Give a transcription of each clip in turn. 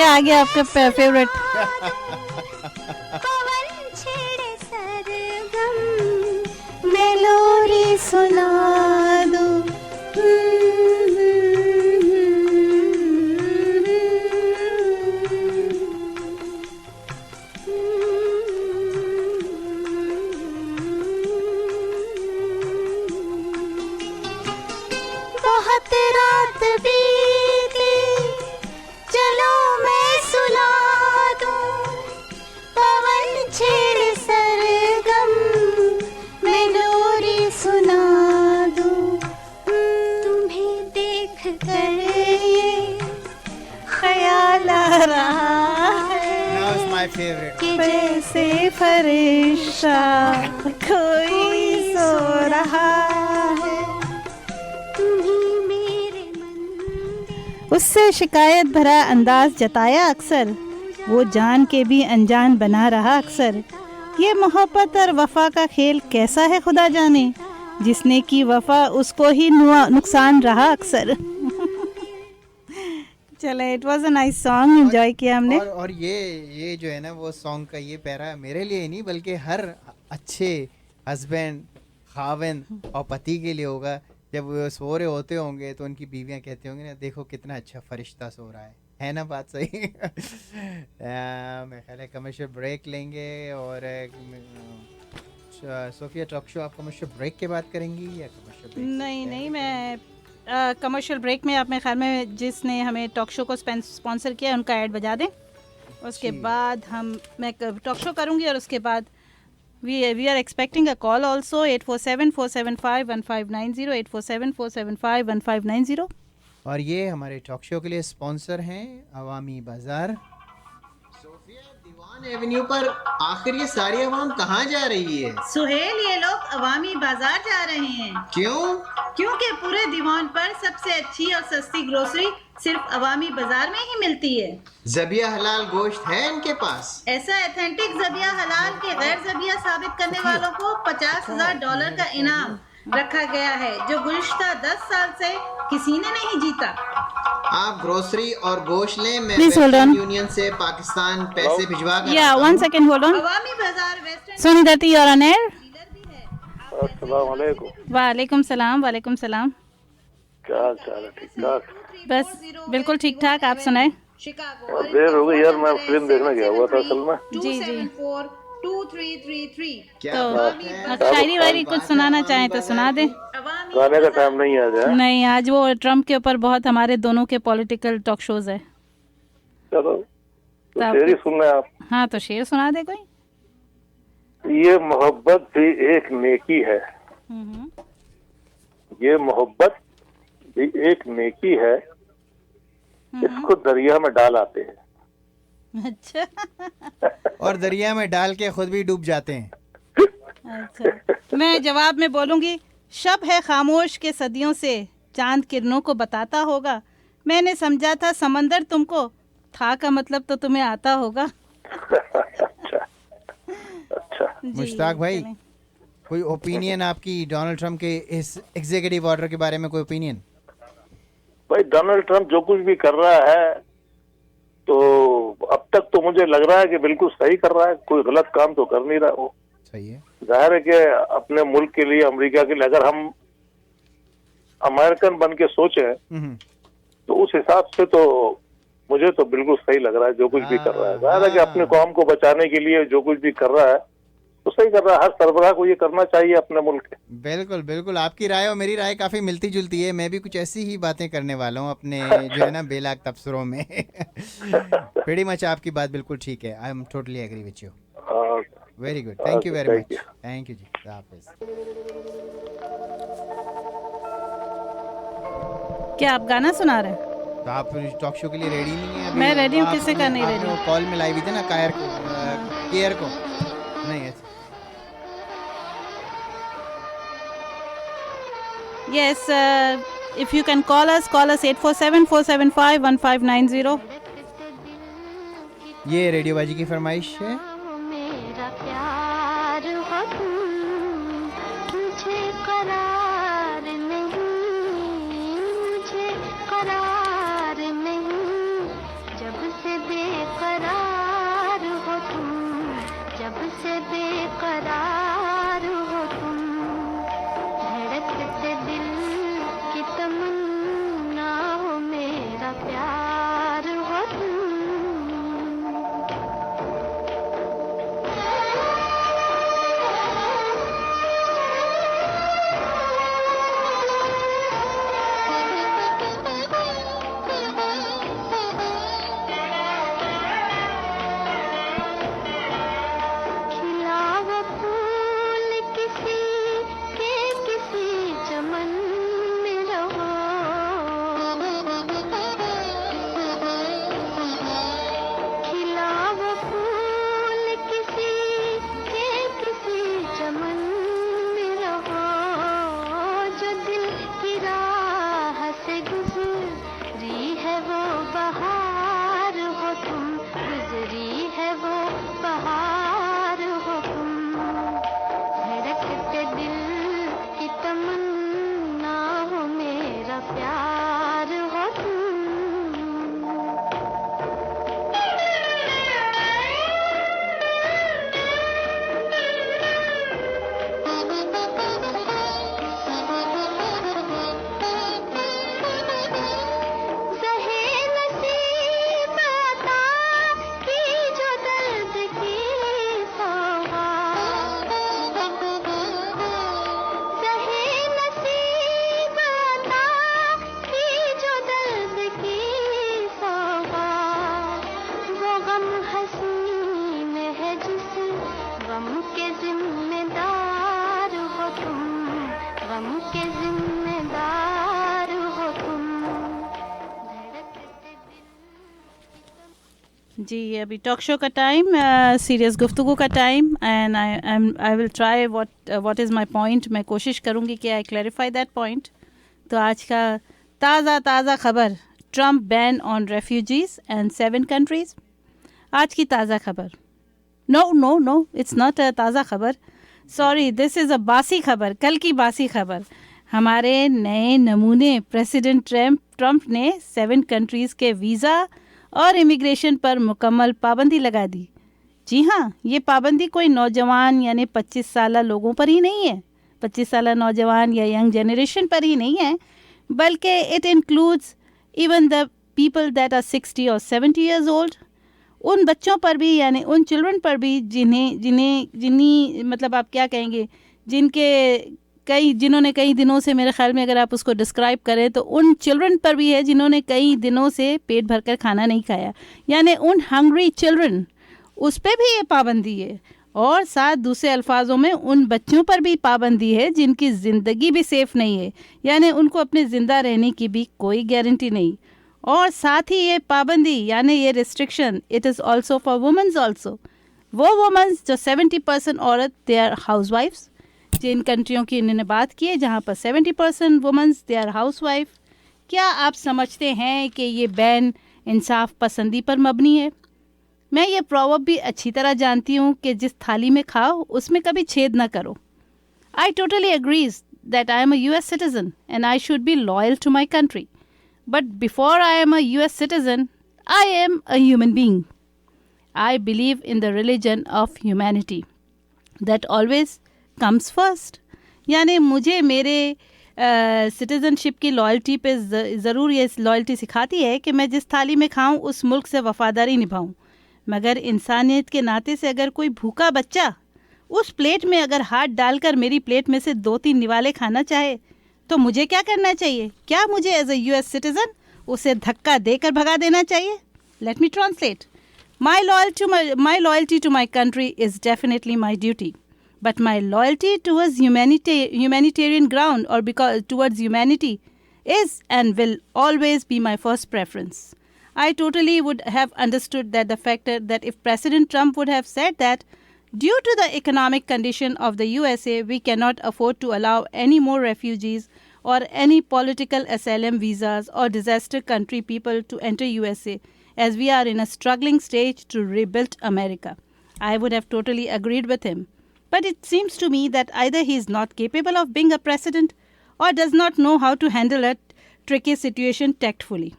आ गया आपका फेवरेट। पवन छेड़े सरगम मेलोरी सुना दो। बहुत रात बीती चलो मैं सुना दूं, पवन छेड़ सरगम मेलोरी सुना दूं। तुम्हें देख कर ये ख्याल आ रहा है Now is my favorite. कि जैसे फरिश्ता कोई सो रहा है। तुम्ही मेरे मंदिर। उससे शिकायत भरा अंदाज जताया अक्सर, वो जान के भी अनजान बना रहा अक्सर। ये मोहब्बत और वफा का खेल कैसा है खुदा जाने, जिसने की वफा उसको ही नुकसान रहा अक्सर। चले, it was a nice song, enjoy किया हमने। और ये जो है ना वो सॉन्ग का ये पैरा मेरे लिए ही नहीं बल्कि हर अच्छे हस्बैंड, खाविंद और पति के लिए होगा। जब वो सो रहे होते होंगे तो उनकी बीवियां कहती होंगी ना, देखो कितना अच्छा फरिश्ता सो रहा है ना? बात सही। मैं ख्याल है कमर्शियल ब्रेक लेंगे और सोफिया टॉक शो आप कमर्शियल ब्रेक के बाद करेंगी या कमर्शियल ब्रेक? नहीं, मैं कमर्शियल ब्रेक में, आप मेरे ख्याल में जिसने हमें टॉक शो को स्पॉन्सर किया उनका ऐड बजा दें, उसके बाद मैं टॉक शो करूंगी और उसके बाद we are expecting a call also 8474751590 8474751590। और ये हमारे टॉक शो के लिए स्पॉन्सर हैं अवामी बाजार। सोफिया, दीवान एवेन्यू पर आखिर ये सारी आवाम कहाँ जा रही है? सुहेल, ये लोग अवामी बाजार जा रहे हैं। क्यों? क्योंकि पूरे दीवान पर सबसे अच्छी और सस्ती ग्रोसरी सिर्फ अवामी बाजार में ही मिलती है। ज़बिया हलाल गोश्त है इनके पास। ऐसा एथेंटिक ज़बिया हलाल के गैर ज़बिया साबित करने वालों को $50,000 का इनाम रखा गया है, जो गुज़िश्ता 10 साल से किसी ने नहीं जीता। आप ग्रोसरी और गोश्त लें, मैं Please hold on. यूनियन से पाकिस्तान पैसे भिजवा कर Yeah, 1 second, hold on. अवामी बाजार वेस्टर्न सोनी दत्ती, you're on air. डीलर भी है। अस्सलाम वालेकुम। वालेकुम सलाम। वालेकुम सलाम। क्या हाल चाल है? ठीक ठाक। बस बिल्कुल ठीक ठाक, आप सुनाए? शिकागो और देर हो गई यार, मैं फिल्म देखने गया हुआ था असल में। जी। 2333। क्या तो बात है? शायरी वायरी कुछ सुनाना चाहें तो सुना दे। गाने का टाइम नहीं आज है। नहीं, आज वो ट्रम्प के ऊपर बहुत हमारे दोनों के पॉलिटिकल टॉक शोज है। चलो तो तो शेर ही सुन रहे हैं आप। हाँ, तो शेर सुना दे कोई। ये मोहब्बत भी एक नेकी है, ये मोहब्बत भी एक नेकी है, इसको दरिया में डाल आते हैं। अच्छा। और दरिया में डाल के खुद भी डूब जाते हैं। अच्छा, मैं जवाब में बोलूंगी, शब है खामोश के सदियों से चांद किरणों को बताता होगा। मैंने समझा था समंदर तुमको, था का मतलब तो तुम्हें आता होगा। अच्छा जी, मुश्ताक भाई, चलें। कोई ओपिनियन आपकी डोनाल्ड ट्रम्प के इस एग्जीक्यूटिव ऑर्डर के बारे में? कोई ओपिनियन? भाई, डोनाल्ड ट्रम्प जो कुछ भी कर रहा है तो अब तक तो मुझे लग रहा है कि बिल्कुल सही कर रहा है, कोई गलत काम तो कर नहीं रहा वो। सही है। जाहिर है कि अपने मुल्क के लिए, अमेरिका के लिए अगर हम अमेरिकन बन के सोचे तो उस हिसाब से तो मुझे तो बिल्कुल सही लग रहा है जो कुछ भी कर रहा है। जाहिर है कि अपने कौम को बचाने के लिए जो कुछ भी कर रहा है तो सही कर रहा है। हर सरबराह को ये करना चाहिए अपने मुल्क के। बिल्कुल बिल्कुल, आपकी राय और मेरी राय काफी मिलती जुलती है। मैं भी कुछ ऐसी ही बातें करने वाला हूँ अपने जो है ना बेलाग तबसरों में। प्रीटी मच आपकी बात बिल्कुल ठीक है। I am totally agree with you. Very good, thank you very much. Thank you जी, हाफिज। क्या आप गाना सुना रहे हैं? तो आप टॉक शो के लिए रेडी नहीं है? मैं ready हूँ, किससे का नहीं ready? कॉल में लाई हुई थी ना केयर को नहीं है। Yes, if you can call us 847-475-1590. ये रेडियो बाजी की फरमाइश है। मेरा प्यार हो तुम, मुझे करार नहीं, मुझे करार नहीं, जब से गम के जिम्मेदार हो तुम, धड़कते दिल। जी अभी टॉक शो का टाइम, सीरियस गुफ्तगू का time, and I will try what is my point. मैं कोशिश करूँगी कि आई क्लैरिफाई दैट पॉइंट. तो आज का ताज़ा खबर, Trump ban on refugees and 7 countries. आज की ताज़ा खबर. नो इट्स नॉट अ ताज़ा खबर, सॉरी, दिस इज़ अ बासी खबर, कल की बासी खबर. हमारे नए नमूने प्रेसिडेंट ट्रम्प ने 7 कंट्रीज़ के वीज़ा और इमिग्रेशन पर मुकम्मल पाबंदी लगा दी. जी हाँ, ये पाबंदी कोई नौजवान यानी 25 साल लोगों पर ही नहीं है, 25 साल नौजवान या यंग जनरेशन पर ही नहीं है, बल्कि it includes even the people that are 60 और 70 ईयर्स ओल्ड. उन बच्चों पर भी, यानी उन चिल्ड्रन पर भी जिन्हें मतलब आप क्या कहेंगे, जिन्होंने कई दिनों से, मेरे ख्याल में अगर आप उसको डिस्क्राइब करें तो उन चिल्ड्रन पर भी है जिन्होंने कई दिनों से पेट भरकर खाना नहीं खाया, यानी उन हंग्री चिल्ड्रन, उस पर भी ये पाबंदी है. और साथ दूसरे अल्फाजों में उन बच्चों पर भी पाबंदी है जिनकी ज़िंदगी भी सेफ़ नहीं है, यानी उनको अपने ज़िंदा रहने की भी कोई गारंटी नहीं. और साथ ही ये पाबंदी यानी ये restriction, it is also for womens also. वो वुमेंस जो 70% औरत, दे आर हाउस वाइफ्स. जिन कंट्रियों की इन्होंने बात की है जहाँ पर 70% womens they are house wife. क्या आप समझते हैं कि ये बैन इंसाफ पसंदी पर मबनी है? मैं ये प्रॉवर्ब भी अच्छी तरह जानती हूँ कि जिस थाली में खाओ उसमें कभी छेद ना करो. I totally agrees that I am a US citizen and I should be loyal to my country. But before I am a US citizen, I am a human being. I believe in the religion of humanity. That always comes first. यानी मुझे मेरे citizenship की loyalty पे ज़रूर ये loyalty सिखाती है कि मैं जिस थाली में खाऊं उस मुल्क से वफ़ादारी निभाऊं. मगर इंसानियत के नाते से अगर कोई भूखा बच्चा उस प्लेट में अगर हाथ डालकर मेरी प्लेट में से 2-3 निवाले खाना चाहे तो मुझे क्या करना चाहिए? क्या मुझे एज अ US सिटीज़न उसे धक्का देकर भगा देना चाहिए? Let me translate. My loyalty to my country is definitely my duty. But my loyalty towards humanitarian ground or towards humanity is and will always be my first preference. I totally would have understood the fact that if President Trump would have said that due to the economic condition of the USA, we cannot afford to allow any more refugees or any political asylum visas or disaster country people to enter USA, as we are in a struggling stage to rebuild America, I would have totally agreed with him. But it seems to me that either he is not capable of being a president or does not know how to handle a tricky situation tactfully.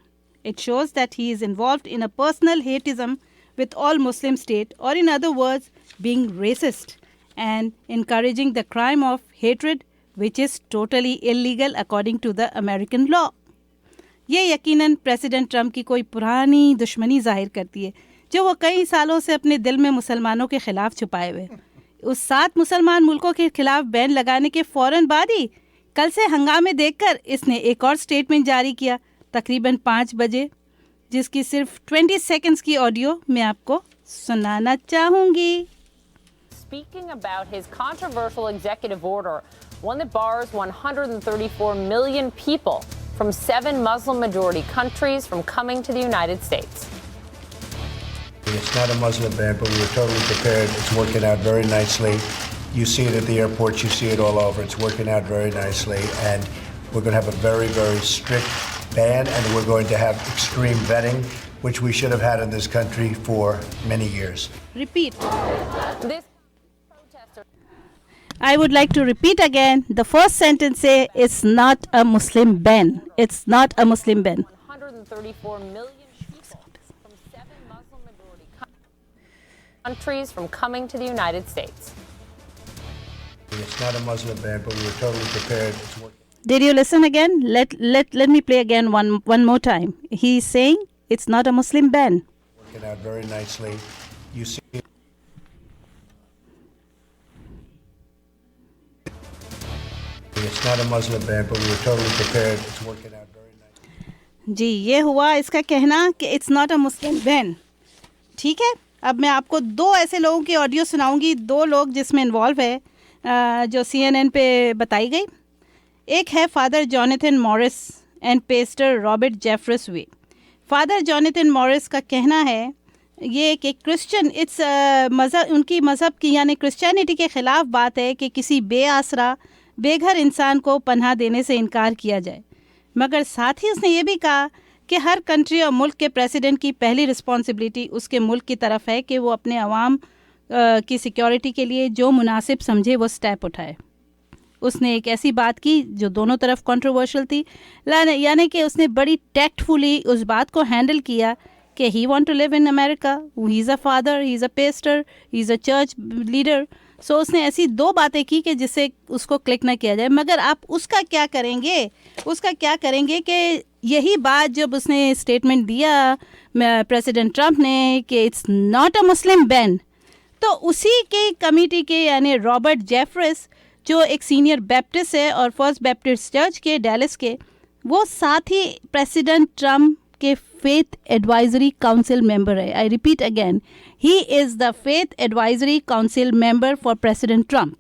It shows that he is involved in a personal hateism with all Muslim states, or in other words, being racist and encouraging the crime of hatred, which is totally illegal according to the American law. ये यकीनन president Trump की कोई पुरानी दुश्मनी जाहिर करती है जो वो कई सालों से अपने दिल में मुसलमानों के ख़िलाफ़ छुपाए हुए. उस 7 मुसलमान मुल्कों के ख़िलाफ़ बैन लगाने के फ़ौरन बाद ही कल से हंगामे देखकर इसने एक और स्टेटमेंट जारी किया तकरीबन 5 बजे, जिसकी सिर्फ 20 सेकंड्स की ऑडियो मैं आपको सुनाना चाहूँगी. Speaking about his controversial executive order, one that bars 134 million people from 7 Muslim-majority countries from coming to the United States. It's not a Muslim ban, but we were totally prepared. It's working out very nicely. You see it at the airports, you see it all over. It's working out very nicely, and we're going to have a very, very strict ban, and we're going to have extreme vetting, which we should have had in this country for many years. Repeat. This protester I would like to repeat again. The first sentence say it's not a Muslim ban. It's not a Muslim ban. 134 million people from 7 Muslim-majority countries from coming to the United States. It's not a Muslim ban, but we were totally prepared. It's working. Did you listen again? Let me play again one more time. He's saying it's not a Muslim ban. Working out very nicely. You see it. It's not a Muslim ban, but we were totally prepared. It's working out very nicely. जी ये हुआ इसका कहना कि it's not a Muslim ban. ठीक है, अब मैं आपको 2 ऐसे लोगों की ऑडियो सुनाऊंगी, 2 लोग जिसमें इन्वॉल्व है, जो CNN पे बताई गई. एक है father Jonathan Morris and pastor Robert Jeffress वे। फादर जॉनथन मॉरिस का कहना है ये एक क्रिश्चियन इट्स मज़हब उनकी मज़हब की यानी क्रिश्चियनिटी के ख़िलाफ़ बात है कि किसी बेआसरा बेघर इंसान को पनाह देने से इनकार किया जाए, मगर साथ ही उसने ये भी कहा कि हर कंट्री और मुल्क के प्रेसिडेंट की पहली रिस्पॉन्सिबिलिटी उसके मुल्क की तरफ है कि वो अपने अवाम की सिक्योरिटी के लिए जो मुनासिब समझे वो स्टेप उठाए। उसने एक ऐसी बात की जो दोनों तरफ कंट्रोवर्शियल थी, यानी कि उसने बड़ी टैक्टफुली उस बात को हैंडल किया कि he want to live in America, he is a father, he is a pastor, he is a church leader. So उसने ऐसी दो बातें की कि जिससे उसको क्लिक ना किया जाए। मगर आप उसका क्या करेंगे कि यही बात जब उसने स्टेटमेंट दिया प्रेसिडेंट ट्रंप ने कि it's not a Muslim ban, तो उसी के कमेटी के यानी रॉबर्ट जेफरस जो एक सीनियर बैप्टिस्ट है और फर्स्ट बैप्टिस्ट चर्च के डैलस के, वो साथ ही प्रेसिडेंट ट्रंप के फेथ एडवाइजरी काउंसिल मेंबर है। I repeat again, he is the faith advisory council member for president Trump.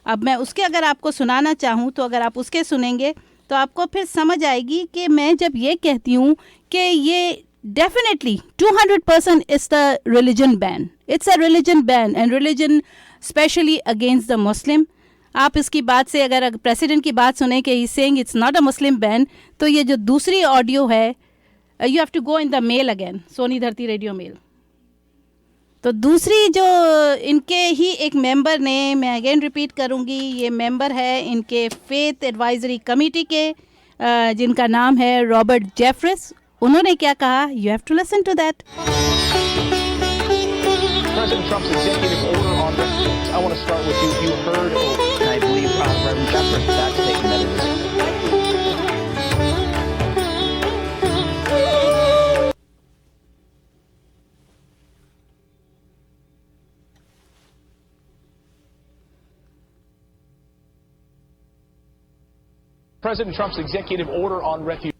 अब मैं उसके अगर आपको सुनाना चाहूँ तो अगर आप उसके सुनेंगे तो आपको फिर समझ आएगी कि मैं जब ये कहती हूँ कि ये definitely 200% is the religion ban, it's a religion ban and religion specially against the Muslim. आप इसकी बात से अगर प्रेसिडेंट की बात सुने कि he saying it's not a Muslim ban, तो ये जो दूसरी ऑडियो है, you have to go in the mail again, Sohni Dharti radio mail. तो दूसरी जो इनके ही एक मेंबर ने, मैं अगेन रिपीट करूंगी, ये मेंबर है इनके फेथ एडवाइजरी कमेटी के जिनका नाम है रॉबर्ट जेफरस। उन्होंने क्या कहा, you have to listen to that. President Trump's executive order on this. I want to start with you. You heard, and I believe Reverend Jeffress, that statement that it is. President Trump's executive order on refugees.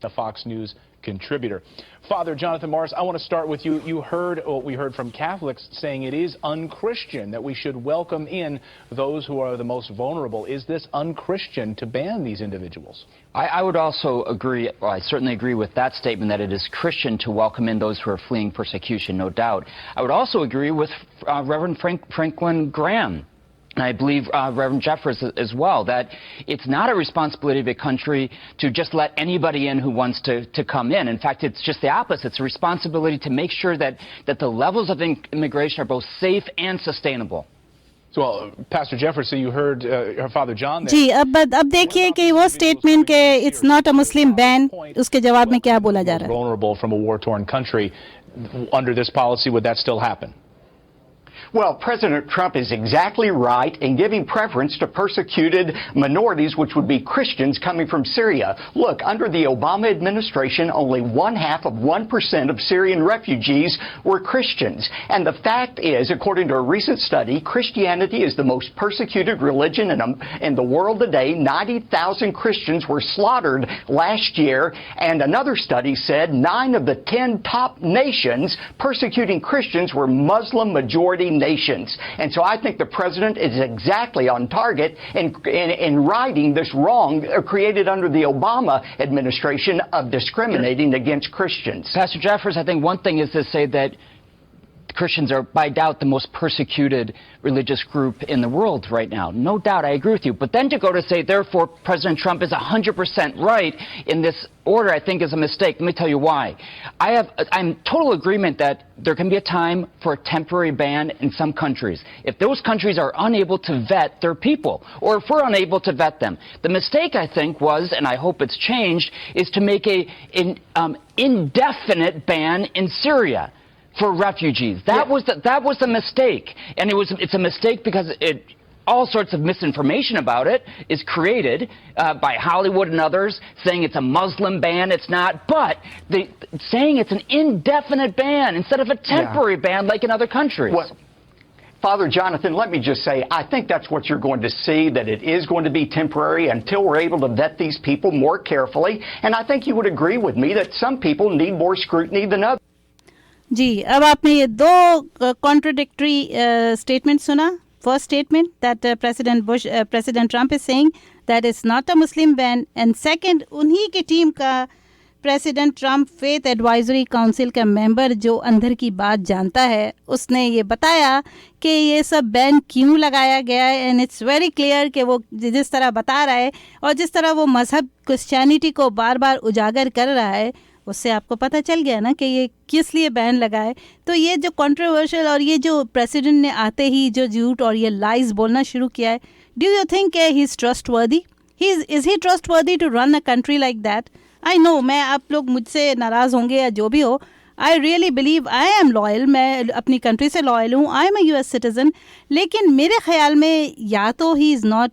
A Fox News contributor. Father Jonathan Morris, I want to start with you. You heard what we heard from Catholics saying it is unchristian, that we should welcome in those who are the most vulnerable. Is this unchristian to ban these individuals? I would also agree, well, I certainly agree with that statement that it is Christian to welcome in those who are fleeing persecution, no doubt. I would also agree with Reverend Franklin Graham. And I believe Reverend Jeffress as well, that it's not a responsibility of a country to just let anybody in who wants to come in. In fact, it's just the opposite. It's a responsibility to make sure that the levels of immigration are both safe and sustainable. So, Pastor Jeffress, you heard Father John there. जी, अब देखिए कि वो statement के it's not a Muslim ban, उसके जवाब में क्या बोला जा रहा है? Vulnerable from a war-torn country. Under this policy, would that still happen? Well, President Trump is exactly right in giving preference to persecuted minorities, which would be Christians coming from Syria. Look, under the Obama administration, only 0.5% of Syrian refugees were Christians. And the fact is, according to a recent study, Christianity is the most persecuted religion in the world today. 90,000 Christians were slaughtered last year. And another study said 9 of the 10 top nations persecuting Christians were Muslim-majority nations. And so I think the president is exactly on target in righting this wrong created under the Obama administration of discriminating against Christians. Pastor Jeffress, I think one thing is to say that Christians are, by doubt, the most persecuted religious group in the world right now. No doubt, I agree with you. But then to go to say, therefore, President Trump is 100% right in this order, I think is a mistake. Let me tell you why. I'm total agreement that there can be a time for a temporary ban in some countries. If those countries are unable to vet their people, or if we're unable to vet them. The mistake, I think, was, and I hope it's changed, is to make an indefinite ban in Syria for refugees. That was the mistake, and it's a mistake because all sorts of misinformation about it is created by Hollywood and others, saying it's a Muslim ban. It's not, but saying it's an indefinite ban instead of a temporary ban like in other countries. Well, Father Jonathan, let me just say, I think that's what you're going to see, that it is going to be temporary until we're able to vet these people more carefully. And I think you would agree with me that some people need more scrutiny than others. जी, अब आपने ये दो contradictory statement सुना, first statement that President Trump is saying that it's not a Muslim ban, and second, उन्हीं की team का president Trump faith advisory council का member जो अंदर की बात जानता है, उसने ये बताया कि ये सब बैन क्यों लगाया गया है, एंड इट्स वेरी क्लियर कि वो जिस तरह बता रहा है और जिस तरह वो मज़हब क्रिश्चियनिटी को बार बार उजागर कर रहा है, उससे आपको पता चल गया ना कि ये किस लिए बैन लगा है। तो ये जो कंट्रोवर्शियल और ये जो प्रेसिडेंट ने आते ही जो झूठ और ये लाइज बोलना शुरू किया है, do you think he is trustworthy? Is he trustworthy to run a country like that? I know मैं आप लोग मुझसे नाराज़ होंगे या जो भी हो, I really believe I am loyal, मैं अपनी कंट्री से लॉयल हूँ, I am a US citizen, लेकिन मेरे ख्याल में या तो he is not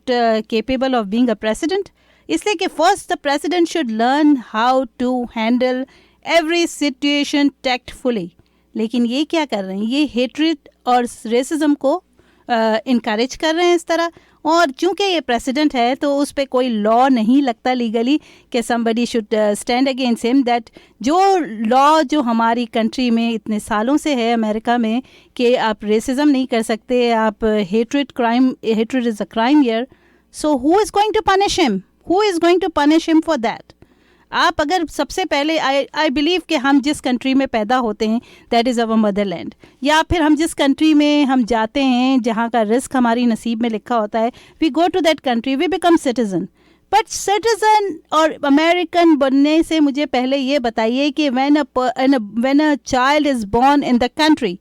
capable of being a president, इसलिए कि first the president should learn how to handle every situation tactfully. लेकिन ये क्या कर रहे हैं, ये हेट्रेड और रेसिज्म को इनकरेज कर रहे हैं इस तरह, और चूंकि ये प्रेसिडेंट है तो उस पर कोई लॉ नहीं लगता लीगली कि somebody should stand against him, that जो लॉ जो हमारी कंट्री में इतने सालों से है अमेरिका में कि आप रेसिज्म नहीं कर सकते, आप hatred is a crime here, so who is going to punish him? Who is going to punish him for that? आप अगर सबसे पहले आई बिलीव कि हम जिस कंट्री में पैदा होते हैं दैट इज़ अवर मदरलैंड, या फिर हम जिस कंट्री में हम जाते हैं जहाँ का रिस्क हमारी नसीब में लिखा होता है, we go to that country, we become citizen. But citizen और अमेरिकन बनने से मुझे पहले ये बताइए कि when a child is born in the country,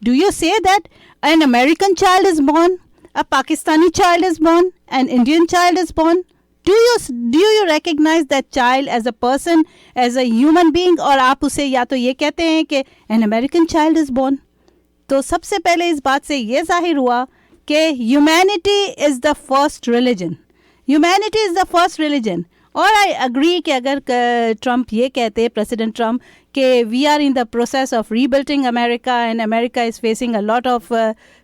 do you say that an American child is born, a Pakistani child is born, an Indian child is born? Do you recognize that child as a person, as a human being, और आप उसे या तो ये कहते हैं कि an American child is born? तो सबसे पहले इस बात से ये जाहिर हुआ कि humanity is the first religion. Humanity is the first religion. और आई अग्री कि अगर ट्रम्प ये कहते हैं, प्रेसिडेंट ट्रम्प, कि we are in the process of rebuilding America and America is facing a lot of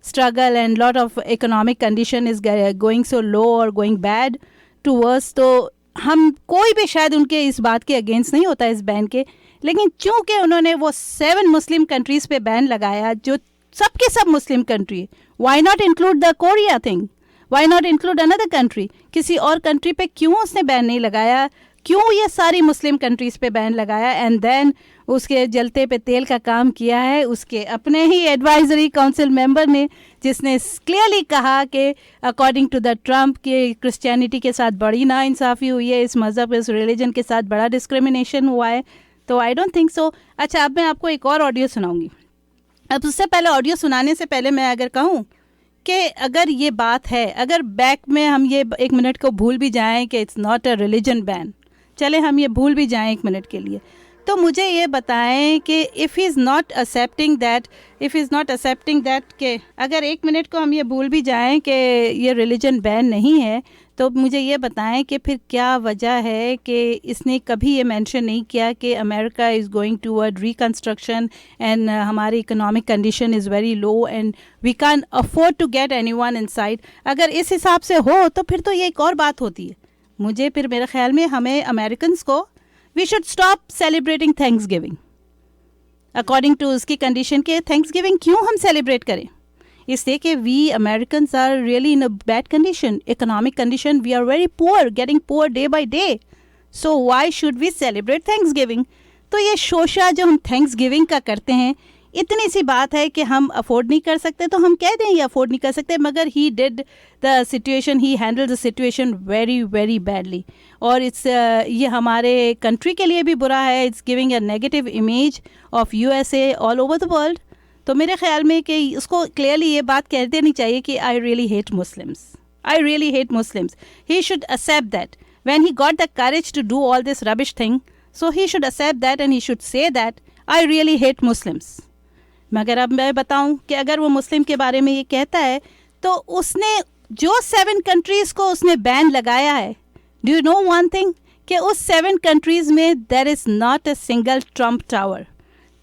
struggle and lot of economic condition is going so low और going bad to verse, तो हम कोई भी शायद उनके इस बात के अगेंस्ट नहीं होता इस बैन के, लेकिन चूंकि उन्होंने वो 7 मुस्लिम कंट्रीज़ पे बैन लगाया जो सबके सब Muslim country, why not include the Korea thing, why not include another country? किसी और कंट्री पे क्यों उसने बैन नहीं लगाया, क्यों ये सारी मुस्लिम कंट्रीज़ पे बैन लगाया? एंड देन उसके जलते पे तेल का काम किया है उसके अपने ही एडवाइजरी काउंसिल मेंबर ने, जिसने क्लियरली कहा कि अकॉर्डिंग टू द ट्रम्प के क्रिश्चियनिटी के साथ बड़ी नाइंसाफ़ी हुई है, इस मज़हब इस रिलीजन के साथ बड़ा डिस्क्रिमिनेशन हुआ है। तो आई डोंट थिंक सो। अच्छा, अब मैं आपको एक और ऑडियो सुनाऊंगी। अब उससे पहले, ऑडियो सुनाने से पहले मैं अगर कहूँ कि अगर ये बात है, अगर बैक में हम ये 1 मिनट को भूल भी जाएं कि it's not a religion ban, चले हम ये भूल भी जाएं 1 मिनट के लिए, तो मुझे ये बताएं कि if he is not accepting that कि अगर 1 मिनट को हम ये भूल भी जाएं कि ये रिलीजन बैन नहीं है, तो मुझे ये बताएं कि फिर क्या वजह है कि इसने कभी ये मेंशन नहीं किया कि America is going toward reconstruction and हमारी economic condition is very low and we can afford to get anyone inside. अगर इस हिसाब से हो तो फिर तो ये एक और बात होती है। मुझे फिर मेरे ख्याल में हमें अमेरिकन्स को we should stop celebrating Thanksgiving according to उसकी कंडीशन के। थैंक्सगिविंग क्यों हम सेलिब्रेट करें? इसलिए कि we Americans are really in a bad condition, economic condition, we are very poor, getting poor day by day, so why should we celebrate Thanksgiving? तो ये शोशा जो हम थैंक्सगिविंग का करते हैं, इतनी सी बात है कि हम अफोर्ड नहीं कर सकते तो हम कह दें ये अफोर्ड नहीं कर सकते, मगर he did the situation, he handle the situation very very badly, और इट्स ये हमारे कंट्री के लिए भी बुरा है। It's giving a negative image of USA all over the world. तो मेरे ख्याल में कि उसको क्लियरली ये बात कह देनी चाहिए कि I really hate Muslims, I really hate Muslims. He should accept that when he got the courage to do all this rubbish thing, so he should accept that and he should say that I really hate Muslims. मगर अब मैं बताऊं कि अगर वो मुस्लिम के बारे में ये कहता है तो उसने जो 7 कंट्रीज़ को उसने बैन लगाया है, do you know one thing कि उस 7 कंट्रीज़ में there is not a single Trump Tower.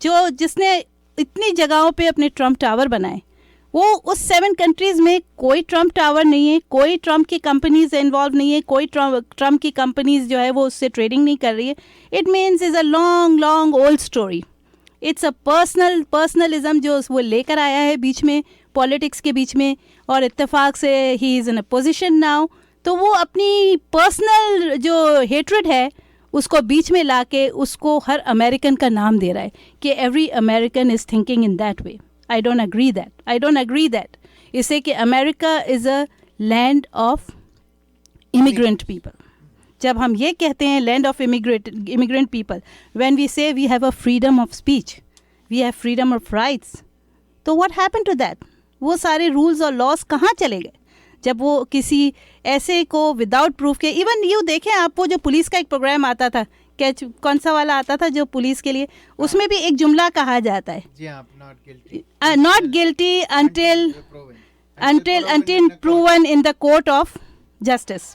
जो जिसने इतनी जगहों पे अपने ट्रम्प टावर बनाए, वो उस 7 कंट्रीज़ में कोई ट्रम्प टावर नहीं है, कोई ट्रम्प की कंपनीज इन्वॉल्व नहीं है, कोई ट्रम्प की कंपनीज जो है वो उससे ट्रेडिंग नहीं कर रही है। It means is a long long old story. It's a personalism जो वो लेकर आया है बीच में, पॉलिटिक्स के बीच में, और इत्तेफाक से he is in a position now, तो वो अपनी पर्सनल जो हेट्रेड है उसको बीच में लाके उसको हर अमेरिकन का नाम दे रहा है कि every American is thinking in that way. I don't agree that. इससे कि America is a land of immigrant people. जब हम ये कहते हैं land of immigrant people, when we say we have a freedom of speech, we have freedom of rights, तो what happen to that? वो सारे रूल्स और लॉज कहाँ चले गए जब वो किसी ऐसे को विदाउट प्रूफ के, इवन यू देखें आप, वो जो पुलिस का एक प्रोग्राम आता था, कौन सा वाला आता था जो पुलिस के लिए, उसमें भी एक जुमला कहा जाता है, not guilty until proven in the court of justice.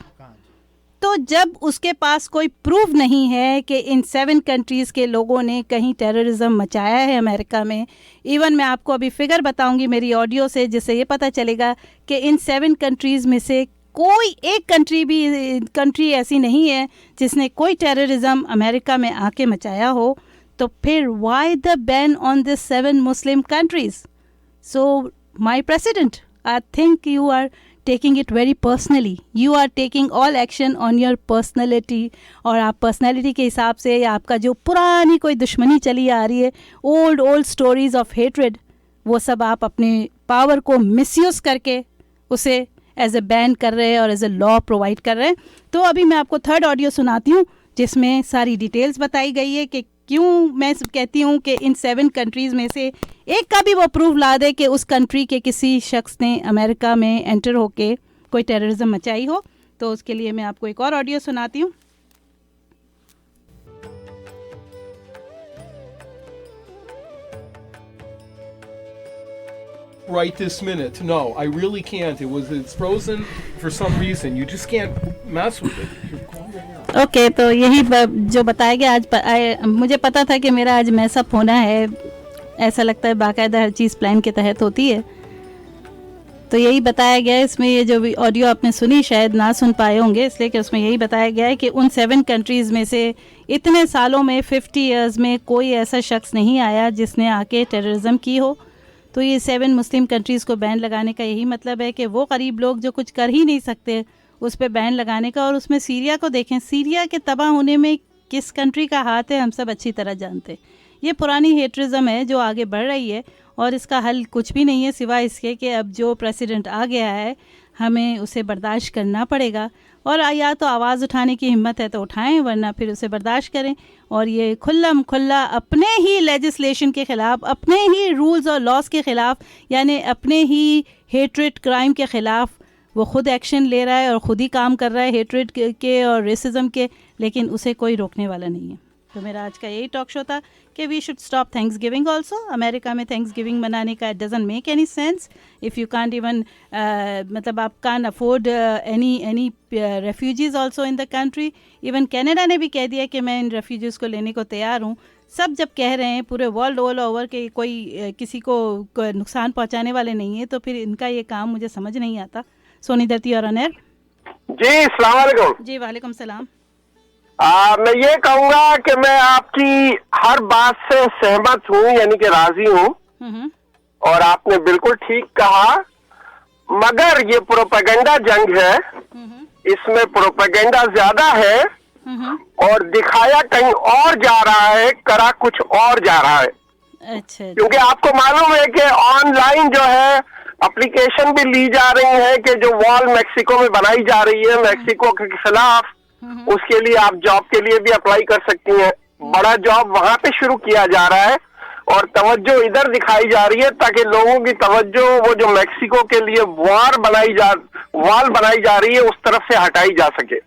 तो जब उसके पास कोई प्रूफ नहीं है कि इन 7 कंट्रीज़ के लोगों ने कहीं टेररिज्म मचाया है अमेरिका में, इवन मैं आपको अभी फिगर बताऊंगी मेरी ऑडियो से, जिससे ये पता चलेगा कि इन 7 कंट्रीज़ में से कोई एक कंट्री ऐसी नहीं है जिसने कोई टेररिज्म अमेरिका में आके मचाया हो. तो फिर why the ban on this 7 Muslim countries? So my president, I think you are taking it very personally. You are taking all action on your personality, और आप पर्सनैलिटी के हिसाब से, या आपका जो पुरानी कोई दुश्मनी चली आ रही है, ओल्ड स्टोरीज ऑफ हेट्रेड, वो सब आप अपने पावर को मिसयूज़ करके उसे एज ए बैन कर रहे हैं और एज ए लॉ प्रोवाइड कर रहे हैं. तो अभी मैं आपको थर्ड ऑडियो सुनाती हूँ जिसमें सारी डिटेल्स बताई गई है कि क्यों मैं कहती हूँ कि इन 7 कंट्रीज़ में से एक का भी वो प्रूफ ला दे कि उस कंट्री के किसी शख्स ने अमेरिका में एंटर होके कोई टेररिज्म मचाई हो. तो उसके लिए मैं आपको एक और ऑडियो सुनाती हूँ. Right this minute, no, I really can't. It's frozen for some reason. You just can't mess with it. Okay, तो यही जो बताया गया आज, मुझे पता था कि मेरा आज मैसअप होना है. ऐसा लगता है बाकायदा हर चीज़ प्लान के तहत होती है. तो यही बताया गया है इसमें. ये जो ऑडियो आपने सुनी शायद ना सुन पाए होंगे, इसलिए कि उसमें यही बताया गया है कि उन 7 कंट्रीज़ में से इतने सालों में 50 ईयर्स में कोई ऐसा शख्स नहीं आया जिसने आके टेररिज्म की हो. तो ये 7 मुस्लिम कंट्रीज़ को बैन लगाने का यही मतलब है कि वो गरीब लोग जो कुछ कर ही नहीं सकते उस पर बैन लगाने का. और उसमें सीरिया को देखें, सीरिया के तबाह होने में किस कंट्री का हाथ है हम सब अच्छी तरह जानते हैं. ये पुरानी हेट्रिज्म है जो आगे बढ़ रही है, और इसका हल कुछ भी नहीं है सिवाय इसके कि अब जो प्रेसिडेंट आ गया है हमें उसे बर्दाश्त करना पड़ेगा. और या तो आवाज़ उठाने की हिम्मत है तो उठाएं, वरना फिर उसे बर्दाश्त करें. और ये खुल्ला अपने ही लेजिस्लेशन के ख़िलाफ़, अपने ही रूल्स और लॉज के ख़िलाफ़, यानी अपने ही हेट्रेड क्राइम के ख़िलाफ़ वो खुद एक्शन ले रहा है और ख़ुद ही काम कर रहा है हेट्रेड के और रेसिज्म के, लेकिन उसे कोई रोकने वाला नहीं है. तो मेरा आज का यही टॉक शो था कि we should stop Thanksgiving also. America में थैंक्स गिविंग मनाने का it doesn't make any sense if you can't even, मतलब आप can't afford any refugees also in the country. Even Canada ने भी कह दिया कि मैं इन रेफ्यूजीज़ को लेने को तैयार हूँ. सब जब कह रहे हैं पूरे वर्ल्ड ऑल ओवर के कोई किसी को नुकसान पहुँचाने वाले नहीं है, तो फिर इनका ये काम मुझे समझ नहीं आता. सोनी दत्ती और अनर जी, अस्सलाम वालेकुम. जी वालेकुम सलाम. मैं ये कहूँगा कि मैं आपकी हर बात से सहमत हूँ, यानी कि राजी हूँ, और आपने बिल्कुल ठीक कहा. मगर ये प्रोपेगेंडा जंग है, इसमें प्रोपेगेंडा ज्यादा है और दिखाया कहीं और जा रहा है, करा कुछ और जा रहा है. अच्छा. क्योंकि आपको मालूम है कि ऑनलाइन जो है एप्लीकेशन भी ली जा रही है कि जो वॉल मैक्सिको में बनाई जा रही है मैक्सिको के खिलाफ, उसके लिए आप जॉब के लिए भी अप्लाई कर सकती हैं. बड़ा जॉब वहां पे शुरू किया जा रहा है और तवज्जो इधर दिखाई जा रही है ताकि लोगों की तवज्जो वो जो मैक्सिको के लिए वॉल बनाई जा रही है उस तरफ से हटाई जा सके.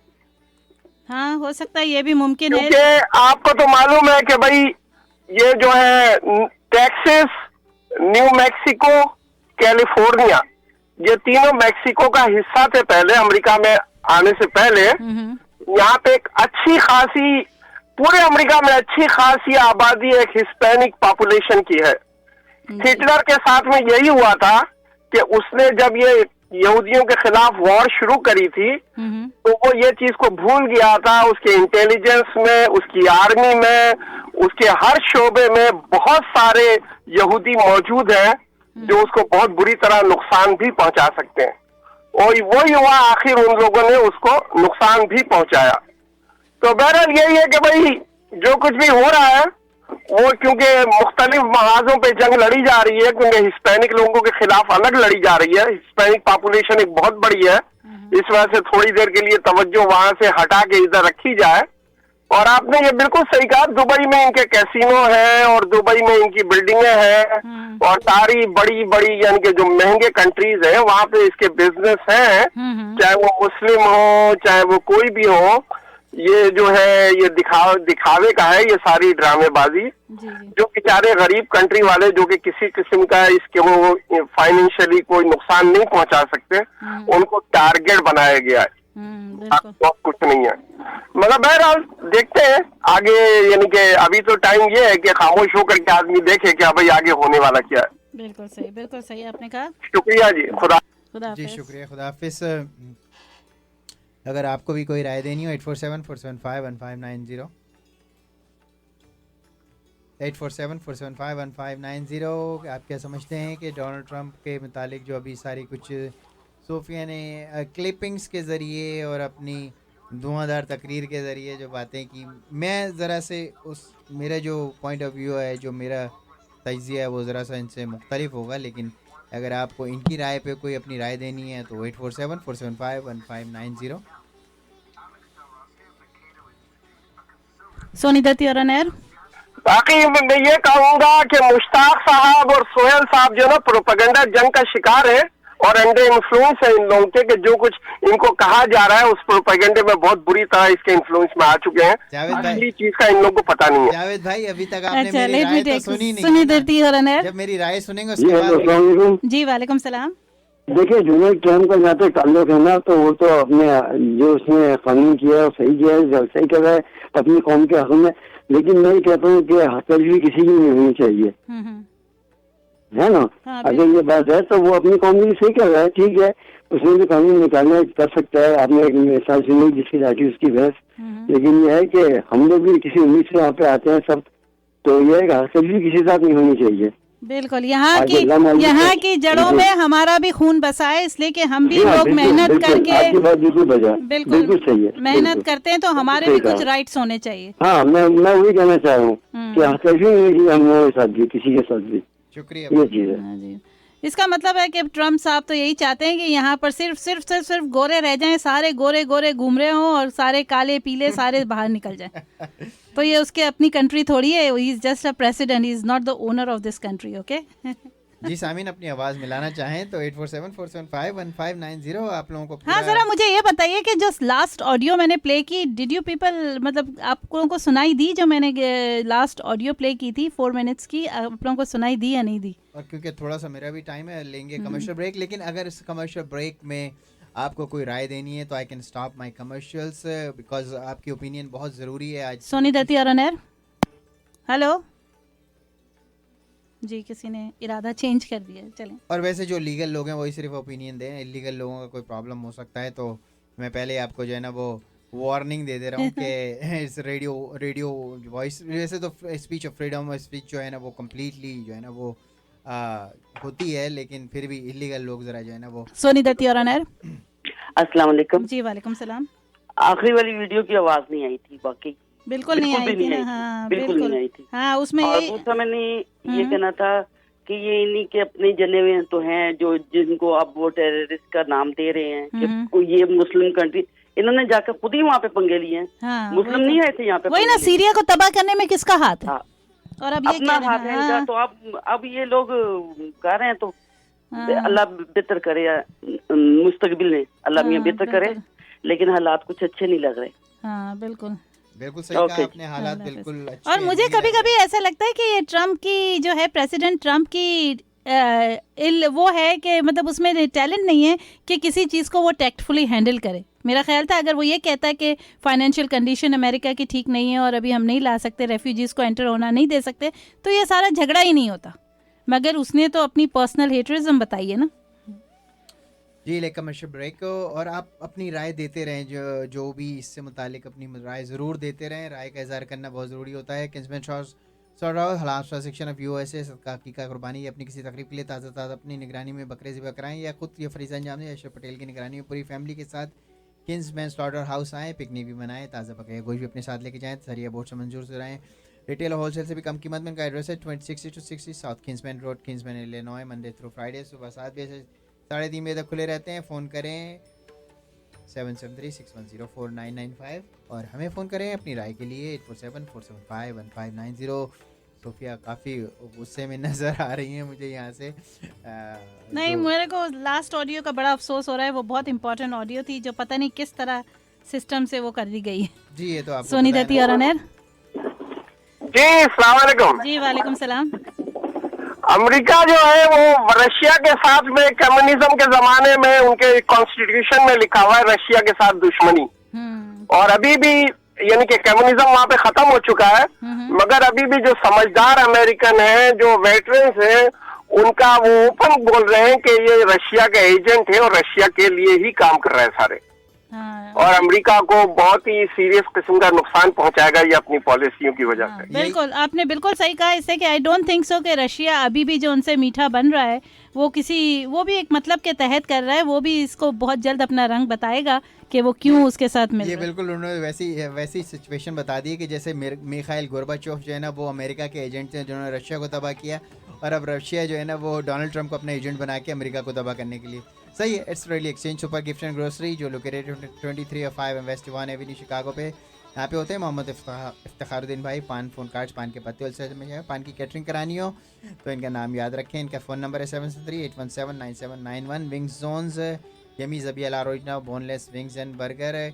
हाँ, हो सकता है ये भी मुमकिन है. क्योंकि आपको तो मालूम है कि भाई ये जो है टेक्सास, न्यू मैक्सिको, कैलिफोर्निया, ये तीनों मैक्सिको का हिस्सा थे पहले, अमेरिका में आने से पहले. यहाँ पे एक अच्छी खासी, पूरे अमेरिका में अच्छी खासी आबादी एक हिस्पैनिक पॉपुलेशन की है. हिटलर के साथ में यही हुआ था कि उसने जब ये यहूदियों के खिलाफ वॉर शुरू करी थी तो वो ये चीज को भूल गया था. उसके इंटेलिजेंस में, उसकी आर्मी में, उसके हर शोबे में बहुत सारे यहूदी मौजूद हैं जो उसको बहुत बुरी तरह नुकसान भी पहुंचा सकते हैं, और वही हुआ, आखिर उन लोगों ने उसको नुकसान भी पहुंचाया। तो बहरहाल यही है कि भाई जो कुछ भी हो रहा है वो क्योंकि मुख्तलिफ महाजों पे जंग लड़ी जा रही है, क्योंकि हिस्पैनिक लोगों के खिलाफ अलग लड़ी जा रही है। हिस्पैनिक पॉपुलेशन एक बहुत बड़ी है, इस वजह से थोड़ी देर के लिए तवज्जो वहां से हटा के इधर रखी जाए। और आपने ये बिल्कुल सही कहा, दुबई में इनके कैसीनो है और दुबई में इनकी बिल्डिंगें हैं और सारी बड़ी बड़ी यानी कि जो महंगे कंट्रीज हैं वहां पे इसके बिजनेस हैं, चाहे वो मुस्लिम हो चाहे वो कोई भी हो। ये जो है ये दिखावे का है, ये सारी ड्रामेबाजी। जो बेचारे गरीब कंट्री वाले जो कि किसी किस्म का इसके वो फाइनेंशियली कोई नुकसान नहीं पहुंचा सकते, उनको टारगेट बनाया गया है, और कुछ नहीं है। मतलब बहरहाल देखते हैं आगे, यानी कि अभी तो टाइम ये है कि खामोश होकर के आदमी देखे कि भाई आगे होने वाला क्या है। बिल्कुल सही आपने कहा। शुक्रिया जी, खुदा जी शुक्रिया, खुदा हाफिज। अगर आपको भी कोई राय देनी हो 847-475-1590 847-475-1590। आप क्या समझते हैं कि डोनाल्ड ट्रंप के मुतालिक जो अभी सारी कुछ सोफिया ने क्लिपिंग्स के ज़रिए और अपनी धुआंधार तकरीर के ज़रिए जो बातें की, मैं ज़रा से मेरा जो पॉइंट ऑफ व्यू है, जो मेरा तज्ज़िया है वो ज़रा सा इनसे मुख्तलिफ होगा। लेकिन अगर आपको इनकी राय पे कोई अपनी राय देनी है तो 847-475-1590। सोनी दत्ती और अनैर। बाकी मैं ये कहूंगा कि मुश्ताक साहब और सोहेल साहब जो ना प्रोपेगेंडा जंग का शिकार है और अंडर इन्फ्लुएंस है इन लोगों के, कि जो कुछ इनको कहा जा रहा है उस प्रोपेगेंडे में बहुत बुरी तरह इसके इन्फ्लुएंस में आ चुके हैं। असली चीज का इन लोगों को पता नहीं है। जावेद भाई अभी तक आपने मेरी राय तो सुनी नहीं। सुनी दत्ती और अनैर, जब मेरी राय सुनेंगे उसके बाद। जी वालेकुम सलाम। देखिए डोनाल्ड ट्रम्प का जहाँ तक ताल्लुक है ना, तो वो तो अपने जो उसने कानून किया है सही किया है, सही कर रहा है अपनी कौम के हक में। लेकिन मैं कहता हूँ कि हकल भी किसी की नहीं होनी चाहिए, है ना। अगर ये बात है तो वो अपनी कौम के लिए सही कर रहा है, ठीक है, उसने भी कानून निकालना कर सकता है। आपने एक मिसाल सुनी जिसकी लाठी उसकी भैंस। लेकिन ये है कि हम लोग भी किसी उम्मीद से यहाँ पे आते हैं सब, तो ये हकल भी किसी साथ नहीं होनी चाहिए। बिल्कुल, यहाँ की जड़ों में हमारा भी खून बसा है, इसलिए कि हम भी लोग मेहनत करके बिल्कुल सही है, मेहनत करते हैं तो हमारे भी कुछ राइट्स होने चाहिए। हाँ, मैं वही कहना चाह रहा हूँ कि हकल भी हम लोगों के साथ भी किसी के साथ भी। शुक्रिया, ये चीज है। इसका मतलब है कि ट्रम्प साहब तो यही चाहते हैं कि यहाँ पर सिर्फ गोरे रह जाएं, सारे गोरे घूम रहे हों और सारे काले पीले सारे बाहर निकल जाएं। तो ये उसके अपनी कंट्री थोड़ी है, he is just a president, he is not the owner of this country. Okay जी सामीन अपनी आवाज मिलाना चाहें तो 847-475-1590 आप लोगों को। हाँ जरा मुझे ये बताइए कि जो लास्ट ऑडियो मैंने प्ले की, डिड यू पीपल, मतलब आप लोगों को सुनाई दी जो मैंने लास्ट ऑडियो प्ले की थी 4 मिनट्स की, आप लोगों को सुनाई दी या नहीं दी? और क्योंकि थोड़ा सा मेरा भी टाइम है, लेंगे कमर्शियल ब्रेक। लेकिन अगर इस कमर्शियल ब्रेक में आपको कोई राय देनी है तो I can stop my commercials, because आपकी ओपिनियन बहुत ज़रूरी है आज। सोनी दत्ती और अनैर, हेलो जी, किसी ने इरादा चेंज कर दिया, चलें। और वैसे जो लीगल लोग हैं वही सिर्फ ओपिनियन दें, इलीगल लोगों का कोई प्रॉब्लम हो सकता है। तो मैं पहले आपको जो है ना वो वार्निंग दे दे रहा हूँ कि इस रेडियो वॉइस, वैसे तो speech of freedom of speech जो है ना वो कम्प्लीटली जो है ना वो होती है, लेकिन फिर भी इलीगल लोग जरा जो है ना वो। सोनी दत्ती और अनैर, अस्सलाम वालेकुम। जी वालेकुम सलाम। आखिरी वाली वीडियो की आवाज नहीं आई थी, बाकी बिल्कुल नहीं आई थी ना। हाँ बिल्कुल नहीं आई थी। हाँ उसमें और दूसरा मैंने ये कहना था कि ये इन्हीं के अपने जने हुए तो हैं जो जिनको अब वो टेररिस्ट का नाम दे रहे हैं कि ये मुस्लिम कंट्री, इन्होंने जाकर खुद ही वहाँ पे पंगे लिए हैं। हाँ, मुस्लिम नहीं आए थे यहाँ पे। वही ना, सीरिया को तबाह करने में किसका हाथ है? और अब ये अपना हाथ है इनका। तो अब ये लोग कह रहे हैं तो अल्लाह बेहतर करे, मुस्तकबिल में अल्लाह मियां बेहतर करे, लेकिन हालात कुछ अच्छे नहीं लग रहे। हाँ बिल्कुल सही कहा आपने, हालात बिल्कुल अच्छे। और मुझे कभी कभी ऐसा लगता है कि ये ट्रम्प की जो है, प्रेसिडेंट ट्रम्प की वो है कि मतलब उसमें टैलेंट नहीं है कि किसी चीज़ को वो टैक्टफुली हैंडल करे। मेरा ख्याल था अगर वो ये कहता है कि फाइनेंशियल कंडीशन अमेरिका की ठीक नहीं है और अभी हम नहीं ला सकते, रेफ्यूजीज़ को एंटर होना नहीं दे सकते, तो ये सारा झगड़ा ही नहीं होता। मगर उसने तो अपनी पर्सनल हेटरिज्म बताई है ना। जी ले कमर्शियल ब्रेक, और आप अपनी राय देते रहें, जो भी इससे मुतालिक अपनी राय ज़रूर देते रहें। राय का इज़हार करना बहुत ज़रूरी होता है। किंग्समैन सौराव हलाल सेक्शन ऑफ यूएसए की का कुर्बानी अपनी किसी तकरीब के लिए ताज़ा अपनी निगरानी में बकरे ज़िबा कराएं या खुद ये फरीज़ा अंजाम दें। अशरफ पटेल की निगरानी में पूरी फैमिली के साथ किंग्समैन स्लॉटर हाउस आएँ, पिकनिक भी मनाएं, ताज़ा बकरे गोश्त भी अपने साथ लेके जाएँ, सरिया बोर्ड से मंजूर से रहें। रिटेल और होलसेल से भी कम कीमत में। इनका एड्रेस है 2060 to 60 south Kingsman road, Kingsman Illinois, Monday through Friday सुबह 7 बजे से 3:30 बजे तक खुले रहते हैं। फ़ोन करें 773-610-4995 और हमें फ़ोन करें अपनी राय के लिए 8474751590। सोफिया काफ़ी गुस्से में नज़र आ रही हैं मुझे यहाँ से। नहीं, मेरे को लास्ट ऑडियो का बड़ा अफसोस हो रहा है, वो बहुत इंपॉर्टेंट ऑडियो थी जो पता नहीं किस तरह सिस्टम से वो कर दी गई है। जी ये तो आप सोनी दत्ती और अनर जी अस्सलाम वालेकुम। जी वालेकुम सलाम। अमेरिका जो है वो रशिया के साथ में कम्युनिज्म के जमाने में उनके कॉन्स्टिट्यूशन में लिखा हुआ है रशिया के साथ दुश्मनी, और अभी भी यानी कि कम्युनिज्म वहाँ पे खत्म हो चुका है, मगर अभी भी जो समझदार अमेरिकन हैं, जो वेटरन्स हैं, उनका वो ओपन बोल रहे हैं कि ये रशिया के एजेंट है और रशिया के लिए ही काम कर रहे हैं सारे, और अमेरिका को बहुत ही सीरियस किस्म का नुकसान पहुंचाएगा ये अपनी पॉलिसियों की वजह से। बिल्कुल, आपने बिल्कुल सही कहा इससे कि आई डोंट थिंक सो कि रशिया अभी भी जो उनसे मीठा बन रहा है वो भी एक मतलब के तहत कर रहा है, वो भी इसको बहुत जल्द अपना रंग बताएगा कि वो क्यों उसके साथ मिल ये रहा है। बिल्कुल उन्होंने वैसी सिचुएशन बता दी है कि जैसे मिखाइल गोर्बाचोव जो है ना वो अमेरिका के एजेंट थे जिन्होंने रशिया को तबाह किया, और अब रशिया जो है ना वो डोनाल्ड ट्रंप को अपना एजेंट बना के अमेरिका को तबाह करने के लिए। सही है। It's really exchange super gift and grocery जो लोकेटेड 2305 वेस्ट 1 एवेन्यू शिकागो पे, यहाँ पे होते हैं मोहम्मद इफ्तिखारुद्दीन भाई। पान फोन कार्ड्स, पान के पत्ते होलसेल में है, पान की कैटरिंग करानी हो तो इनका नाम याद रखें। इनका फ़ोन नंबर है 773-817-9791। विंग्स जोन्स यमी ज़बीला original boneless wings and burger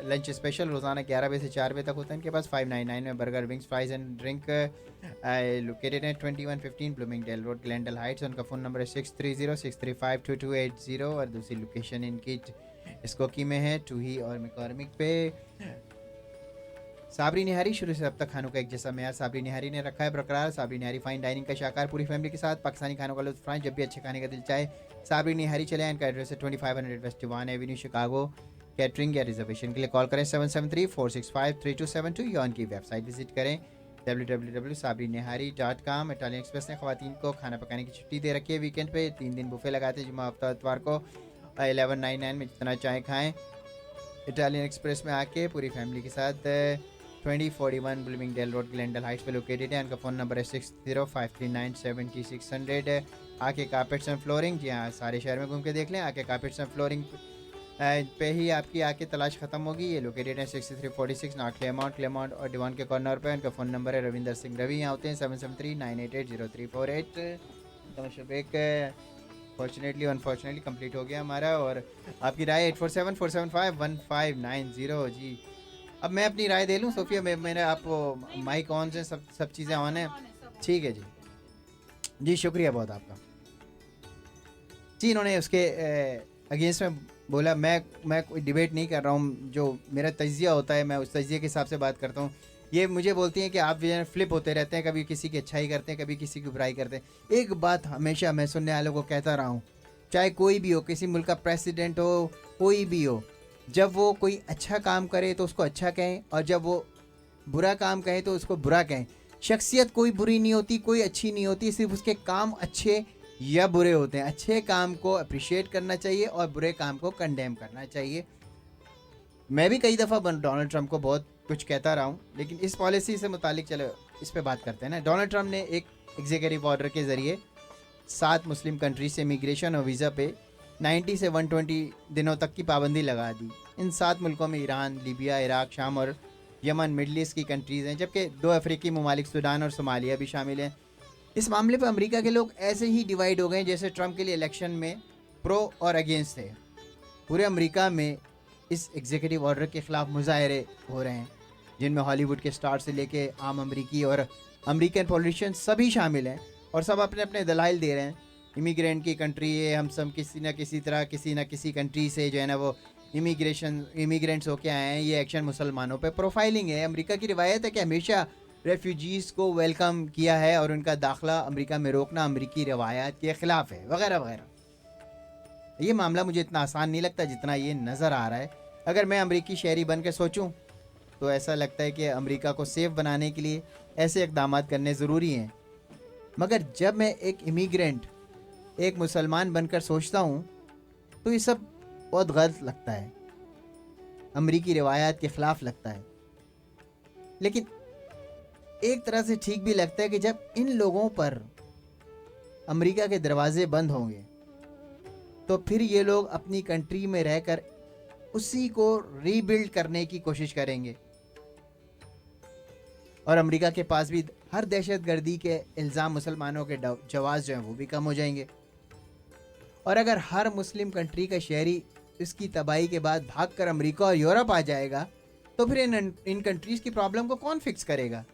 lunch special रोज़ाना 11 बजे से 4 बजे तक होता है इनके पास। 599 में burger wings fries and drink located है 2115 ब्लूमिंगडेल रोड ग्लेंडल हाइट्स। उनका फ़ोन नंबर है 6306352280 और दूसरी लोकेशन इनकी स्कोकी में है, टूही और मैकॉर्मिक पे। साबरी निहारी शुरू से अब तक खानों का एक जैसा मेयार साबरी निहारी ने रखा है बरकरार। साबरी निहारी फाइन डाइनिंग का शाकार, पूरी फैमिली के साथ पाकिस्तानी खानों का लुत्फ उठाएं। जब भी अच्छे खाने का दिल चाहे साबरी निहारी चले आए। इनका एड्रेस है 2500 वेस्ट 1 एवेन्यू शिकागो। कैटरिंग या रिजर्वेशन के लिए कॉल करें 773-465-3272 या उनकी वेबसाइट विजिट करें www.sabrinehari.com। इटालियन एक्सप्रेस ने ख़वातीन को खाना पकाने की छुट्टी दे रखी है वीकेंड पे। 3 दिन बुफे लगाते हैं, जुम्मा हफ्ता इतवार को 1199 में जितना चाय खाएँ। इटालियन एक्सप्रेस में आके पूरी फैमिली के साथ 2041 ब्लूमिंगडेल रोड ग्लेंडल हाइट्स पे लोकेटेड है। उनका फ़ोन नंबर है 6053970600। आके कारपेट्स एंड फ्लोरिंग, जी हाँ सारे शहर में घूम के देख लें, आके कारपेट्स एंड फ्लोरिंग पे ही आपकी आके तलाश ख़त्म होगी। ये लोकेटेड है 6346 नॉर्थ क्लेमॉन्ट और डिवान के कॉर्नर पे। उनका फ़ोन नंबर है रविंदर सिंह रवि, यहाँ होते हैं 773-988-0348। Commercial break fortunately unfortunately complete हो गया हमारा, और आपकी राय 8474751590। जी अब मैं अपनी राय दे लूँ सोफिया? मेरे आप माइक ऑन से सब चीज़ें ऑन है, ठीक है जी। जी शुक्रिया बहुत आपका जी। इन्होंने उसके अगेंस्ट में बोला, मैं कोई डिबेट नहीं कर रहा हूँ, जो मेरा तजिया होता है मैं उस तजिए के हिसाब से बात करता हूँ। ये मुझे बोलती हैं कि आप जो फ्लिप होते रहते हैं, कभी किसी की अच्छाई करते हैं, कभी किसी की बुराई करते हैं। एक बात हमेशा मैं सुनने वालों को कहता रहा हूँ, चाहे कोई भी हो, किसी मुल्क का प्रेसिडेंट हो, कोई भी हो, जब वो कोई अच्छा काम करे तो उसको अच्छा कहें, और जब वो बुरा काम कहे तो उसको बुरा कहें। शख्सियत कोई बुरी नहीं होती, कोई अच्छी नहीं होती, सिर्फ उसके काम अच्छे या बुरे होते हैं। अच्छे काम को अप्रिशिएट करना चाहिए और बुरे काम को कंडेम करना चाहिए। मैं भी कई दफ़ा डोनाल्ड ट्रंप को बहुत कुछ कहता रहा हूँ, लेकिन इस पॉलिसी से मुतालिक चलो इस पे बात करते हैं ना। डोनाल्ड ट्रंप ने एक एग्जीक्यूटिव ऑर्डर के ज़रिए 7 मुस्लिम कंट्रीज से इमिग्रेशन और वीज़ा पे 90 से 120 दिनों तक की पाबंदी लगा दी। इन 7 मुल्कों में ईरान, लीबिया, इराक, शाम और यमन मिडल ईस्ट की कंट्रीज़ हैं, जबकि 2 अफ्रीकी ममालिक सूडान और सोमालिया भी शामिल हैं। इस मामले पर अमेरिका के लोग ऐसे ही डिवाइड हो गए जैसे ट्रंप के लिए इलेक्शन में प्रो और अगेंस्ट थे। पूरे अमेरिका में इस एग्जीक्यूटिव ऑर्डर के ख़िलाफ़ मुजाहरे हो रहे हैं, जिनमें हॉलीवुड के स्टार से लेके आम अमरीकी और अमेरिकन पॉलिटिशियन सभी शामिल हैं, और सब अपने अपने दलाइल दे रहे हैं। इमिग्रेंट की कंट्री है, हम सब किसी न किसी तरह किसी न किसी कंट्री से जो है ना वो इमिग्रेंट्स होके आए हैं। ये एक्शन मुसलमानों पे प्रोफाइलिंग है। अमेरिका की रिवायत है कि हमेशा रेफ्यूजीज़ को वेलकम किया है और उनका दाखिला अमेरिका में रोकना अमेरिकी रवायात के ख़िलाफ़ है, वगैरह वगैरह। ये मामला मुझे इतना आसान नहीं लगता जितना ये नज़र आ रहा है। अगर मैं अमेरिकी शहरी बन के सोचूं तो ऐसा लगता है कि अमेरिका को सेफ बनाने के लिए, ऐसे इक़दाम करने ज़रूरी हैं। मगर जब मैं एक इमिग्रेंट, एक मुसलमान बनकर सोचता हूँ तो ये सब बहुत गलत लगता है, अमरीकी रिवायात के ख़िलाफ़ लगता है। लेकिन एक तरह से ठीक भी लगता है कि जब इन लोगों पर अमेरिका के दरवाजे बंद होंगे तो फिर ये लोग अपनी कंट्री में रहकर उसी को रीबिल्ड करने की कोशिश करेंगे और अमेरिका के पास भी हर दहशतगर्दी के इल्ज़ाम मुसलमानों के जवाब जो हैं वो भी कम हो जाएंगे। और अगर हर मुस्लिम कंट्री का शहरी इसकी तबाही के बाद भागकर अमेरिका और यूरोप आ जाएगा तो फिर इन कंट्रीज़ की प्रॉब्लम को कौन फिक्स करेगा?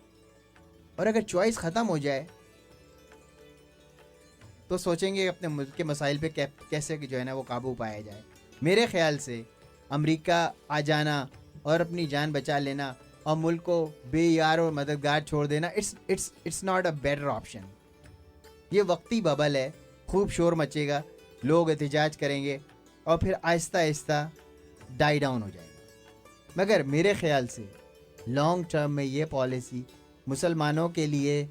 और अगर चॉइस ख़त्म हो जाए तो सोचेंगे अपने मुल्क के मसाइल पे कैसे जो है ना वो काबू पाया जाए। मेरे ख्याल से अमेरिका आ जाना और अपनी जान बचा लेना और मुल्क को बेयार और मददगार छोड़ देना, it's not a better option. ये वक्ती बबल है, खूब शोर मचेगा, लोग एहतजाज करेंगे और फिर आहिस्ता आहिस्ता डाई डाउन हो जाएगा। मगर मेरे ख्याल से लॉन्ग टर्म में ये पॉलिसी मुसलमानों के लिए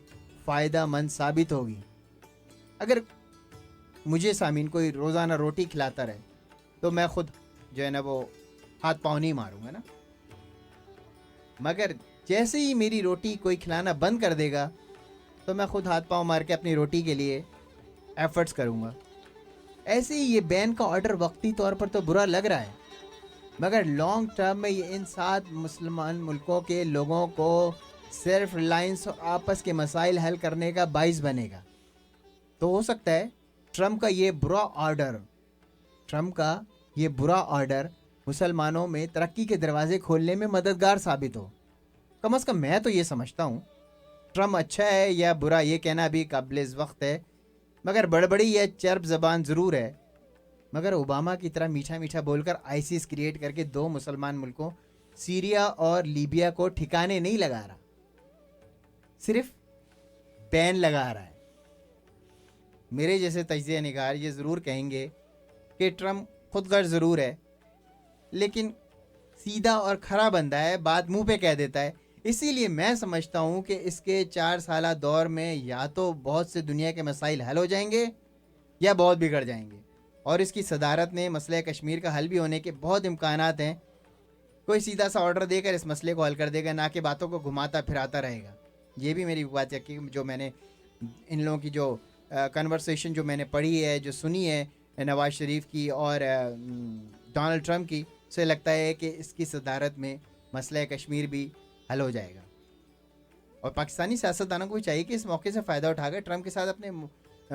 फ़ायदा मंद साबित होगी। अगर मुझे सामीन कोई रोज़ाना रोटी खिलाता रहे तो मैं खुद जो है ना वो हाथ पाँव नहीं मारूंगा ना, मगर जैसे ही मेरी रोटी कोई खिलाना बंद कर देगा तो मैं खुद हाथ पाँव मार के अपनी रोटी के लिए एफर्ट्स करूंगा। ऐसे ही ये बैन का ऑर्डर वक्ती तौर पर तो बुरा लग रहा है, मगर लॉन्ग टर्म में ये इन 7 मुसलमान मुल्कों के लोगों को सेल्फ रिलायंस और आपस के मसाइल हल करने का बाइस बनेगा। तो हो सकता है ट्रम्प का ये बुरा ऑर्डर मुसलमानों में तरक्की के दरवाजे खोलने में मददगार साबित हो। कम से कम मैं तो ये समझता हूँ। ट्रम्प अच्छा है या बुरा ये कहना भी काबिल वक्त है, मगर बड़बड़ी या चर्ब ज़बान ज़रूर है। मगर ओबामा की तरह मीठा मीठा बोलकर आईसिस क्रिएट करके 2 मुसलमान मुल्कों सीरिया और लीबिया को ठिकाने नहीं लगा रहा, सिर्फ बैन लगा रहा है। मेरे जैसे तजिया निगार ये ज़रूर कहेंगे कि ट्रम्प खुदगर्ज ज़रूर है, लेकिन सीधा और खरा बंदा है, बात मुंह पे कह देता है। इसीलिए मैं समझता हूँ कि इसके 4 साला दौर में या तो बहुत से दुनिया के मसाइल हल हो जाएंगे या बहुत बिगड़ जाएंगे, और इसकी सदारत में मसले कश्मीर का हल भी होने के बहुत इम्कानात हैं। कोई सीधा सा ऑर्डर देकर इस मसले को हल कर देगा, ना कि बातों को घुमाता फिराता रहेगा। ये भी मेरी बात है कि जो मैंने इन लोगों की जो कन्वर्सेशन जो मैंने पढ़ी है, जो सुनी है नवाज शरीफ की और डोनाल्ड ट्रम्प की, से लगता है कि इसकी सदारत में मसला कश्मीर भी हल हो जाएगा। और पाकिस्तानी सियासतदानों को भी चाहिए कि इस मौके से फ़ायदा उठाकर ट्रम्प के साथ अपने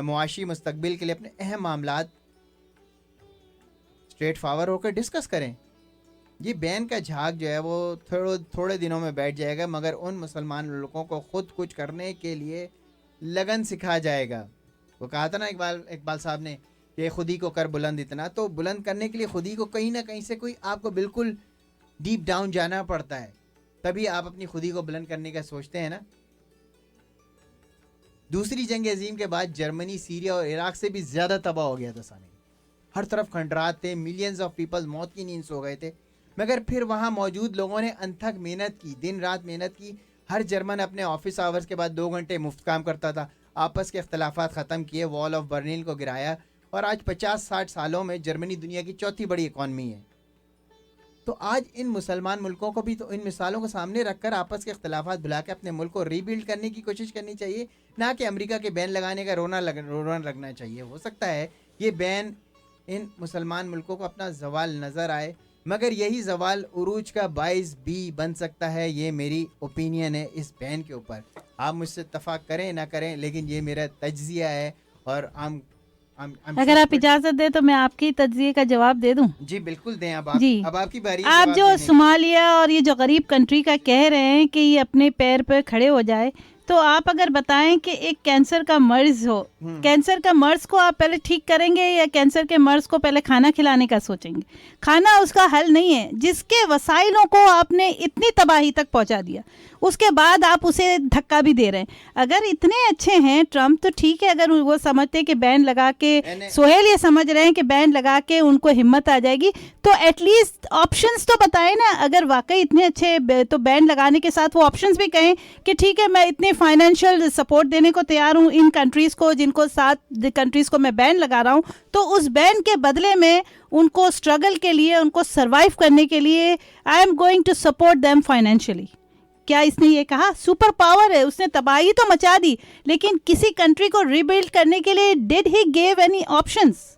मुआशी मुस्तकबिल के लिए अपने अहम मामलात स्ट्रेट फॉरवर्ड होकर डिस्कस करें। ये बैन का झाग जो है वो थोड़े दिनों में बैठ जाएगा, मगर उन मुसलमान लोगों को खुद कुछ करने के लिए लगन सिखा जाएगा। वो कहा था ना इकबाल साहब ने कि खुद ही को कर बुलंद इतना, तो बुलंद करने के लिए खुद ही को कहीं ना कहीं से कोई आपको बिल्कुल डीप डाउन जाना पड़ता है, तभी आप अपनी खुदी को बुलंद करने का सोचते हैं ना। दूसरी जंग अजीम के बाद जर्मनी सीरिया और इराक से भी ज़्यादा तबाह हो गया था सामने। हर तरफ खंडरात थे, मिलियंस ऑफ पीपल मौत की नींद सो गए थे, मगर फिर वहाँ मौजूद लोगों ने अनथक मेहनत की, दिन रात मेहनत की। हर जर्मन अपने ऑफिस आवर्स के बाद 2 घंटे मुफ्त काम करता था, आपस के अख्तलाफात ख़त्म किए, वॉल ऑफ बर्लिन को गिराया, और आज 50-60 सालों में जर्मनी दुनिया की 4थी बड़ी इकॉनमी है। तो आज इन मुसलमान मुल्कों को भी तो इन मिसालों को सामने रखकर आपस के अख्तलाफात भुला के अपने मुल्क को रीबिल्ड करने की कोशिश करनी चाहिए, ना कि अमेरिका के बैन लगाने का रोना लगना चाहिए। हो सकता है ये बैन इन मुसलमान मुल्कों को अपना जवाल नज़र आए, मगर यही जवाल उरूज का बाइस भी बन सकता है। ये मेरी ओपिनियन है इस बैन के ऊपर। आप मुझसे इत्तफाक करें ना करें, लेकिन ये मेरा तज्जिया है। और अगर आप इजाजत दे तो मैं आपकी तज्जिए का जवाब दे दूं। जी बिल्कुल दें। अब आपकी बारी। आप जो सोमालिया और ये जो गरीब कंट्री का कह रहे हैं कि ये अपने पैर पर खड़े हो जाए, तो आप अगर बताएं कि एक कैंसर का मर्ज हो, कैंसर का मर्ज को आप पहले ठीक करेंगे या कैंसर के मर्ज को पहले खाना खिलाने का सोचेंगे? खाना उसका हल नहीं है। जिसके वसाइलों को आपने इतनी तबाही तक पहुंचा दिया, उसके बाद आप उसे धक्का भी दे रहे हैं। अगर इतने अच्छे हैं ट्रम्प तो ठीक है, अगर वो समझते हैं कि बैन लगा के, सोहेल ये समझ रहे हैं कि बैन लगा के उनको हिम्मत आ जाएगी, तो एटलीस्ट ऑप्शंस तो बताएं ना। अगर वाकई इतने अच्छे तो बैन लगाने के साथ वो ऑप्शंस भी कहें कि ठीक है मैं इतने फाइनेंशियल सपोर्ट देने को तैयार हूँ इन कंट्रीज़ को, जिनको 7 कंट्रीज़ को मैं बैन लगा रहा हूँ, तो उस बैन के बदले में उनको स्ट्रगल के लिए, उनको सर्वाइव करने के लिए I am going to support them financially. क्या इसने ये कहा? सुपर पावर है, उसने तबाही तो मचा दी, लेकिन किसी कंट्री को रिबिल्ड करने के लिए did he give any options?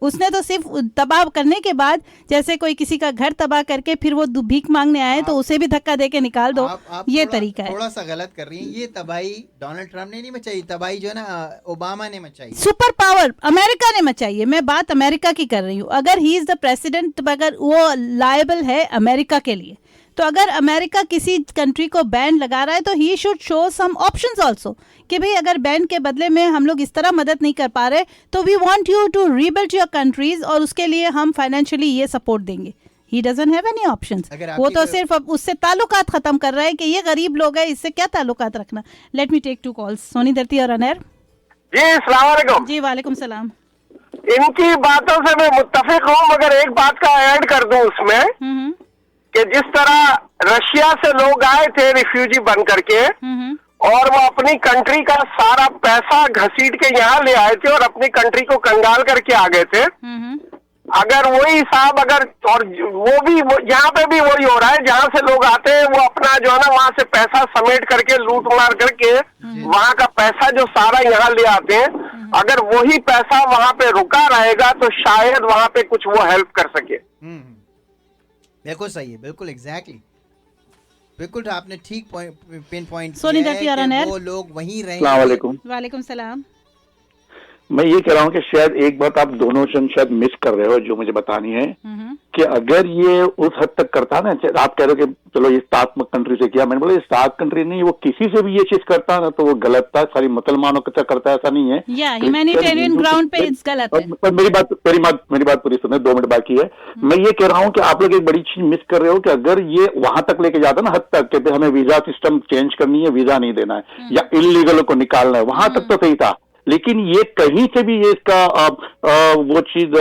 उसने तो सिर्फ तबाह करने के बाद, जैसे कोई किसी का घर तबाह करके फिर वो भीख मांगने आए तो उसे भी धक्का दे के निकाल दो, ये तरीका है। थोड़ा सा गलत कर रही हैं। ये तबाही डोनाल्ड ट्रम्प ने नहीं मचाई, तबाही जो है ना ओबामा ने मचाई। सुपर पावर अमेरिका ने मचाई है। मैं बात अमेरिका की कर रही हूँ। अगर ही इज द प्रेसिडेंट, अगर वो लायबल है अमेरिका के लिए, तो अगर अमेरिका किसी कंट्री को बैन लगा रहा है तो he should show some options also, कि भाई अगर बैन के बदले में हम लोग इस तरह मदद नहीं कर पा रहे तो we want you to rebuild your countries, और उसके लिए हम फाइनेंशियली ये सपोर्ट देंगे। He doesn't have any options. वो तो सिर्फ अब उससे ताल्लुकात खत्म कर रहा है कि ये गरीब लोग हैं, इससे क्या ताल्लुकात रखना। Let me take 2 calls. Sohni Dharti और अनैर जी, अस्सलाम वालेकुम। जी वालेकुम सलाम। इनकी बातों से मैं मुत्तफिक हूँ, मगर एक बात का ऐड कर दूं उसमें कि जिस तरह रशिया से लोग आए थे रिफ्यूजी बन करके और वो अपनी कंट्री का सारा पैसा घसीट के यहाँ ले आए थे और अपनी कंट्री को कंगाल करके आ गए थे, अगर वही हिसाब अगर, और वो भी यहाँ पे भी वही हो रहा है, जहाँ से लोग आते हैं वो अपना जो है ना वहाँ से पैसा समेट करके लूट मार करके वहाँ का पैसा जो सारा यहाँ ले आते हैं, अगर वही पैसा वहाँ पे रुका रहेगा तो शायद वहाँ पे कुछ वो हेल्प कर सके। बिल्कुल सही है, बिल्कुल एग्जैक्टली, बिल्कुल आपने ठीक पिन पॉइंट सोनी धरती और अनैर, वो लोग वहीं रहे। वालेकुम सलाम। मैं ये कह रहा हूँ कि शायद एक बात आप दोनों जन शायद मिस कर रहे हो जो मुझे बतानी है कि अगर ये उस हद तक करता ना, आप कह रहे हो कि चलो ये 7 कंट्री से किया, मैंने बोला ये 7 कंट्री नहीं, वो किसी से भी ये चीज करता ना तो वो गलत था, सारी मुसलमानों का करता है, ऐसा नहीं है। ह्यूमैनिटेरियन ग्राउंड पे गलत है। पर मेरी बात पूरी सुने, 2 मिनट बाकी है। मैं ये कह रहा हूँ कि आप लोग एक बड़ी चीज मिस कर रहे हो कि अगर ये वहां तक लेके जाता ना हद तक कि हमें वीजा सिस्टम चेंज करनी है, वीजा नहीं देना है या इलीगल को निकालना है, वहां तक तो सही था, लेकिन ये कहीं से भी ये इसका वो चीज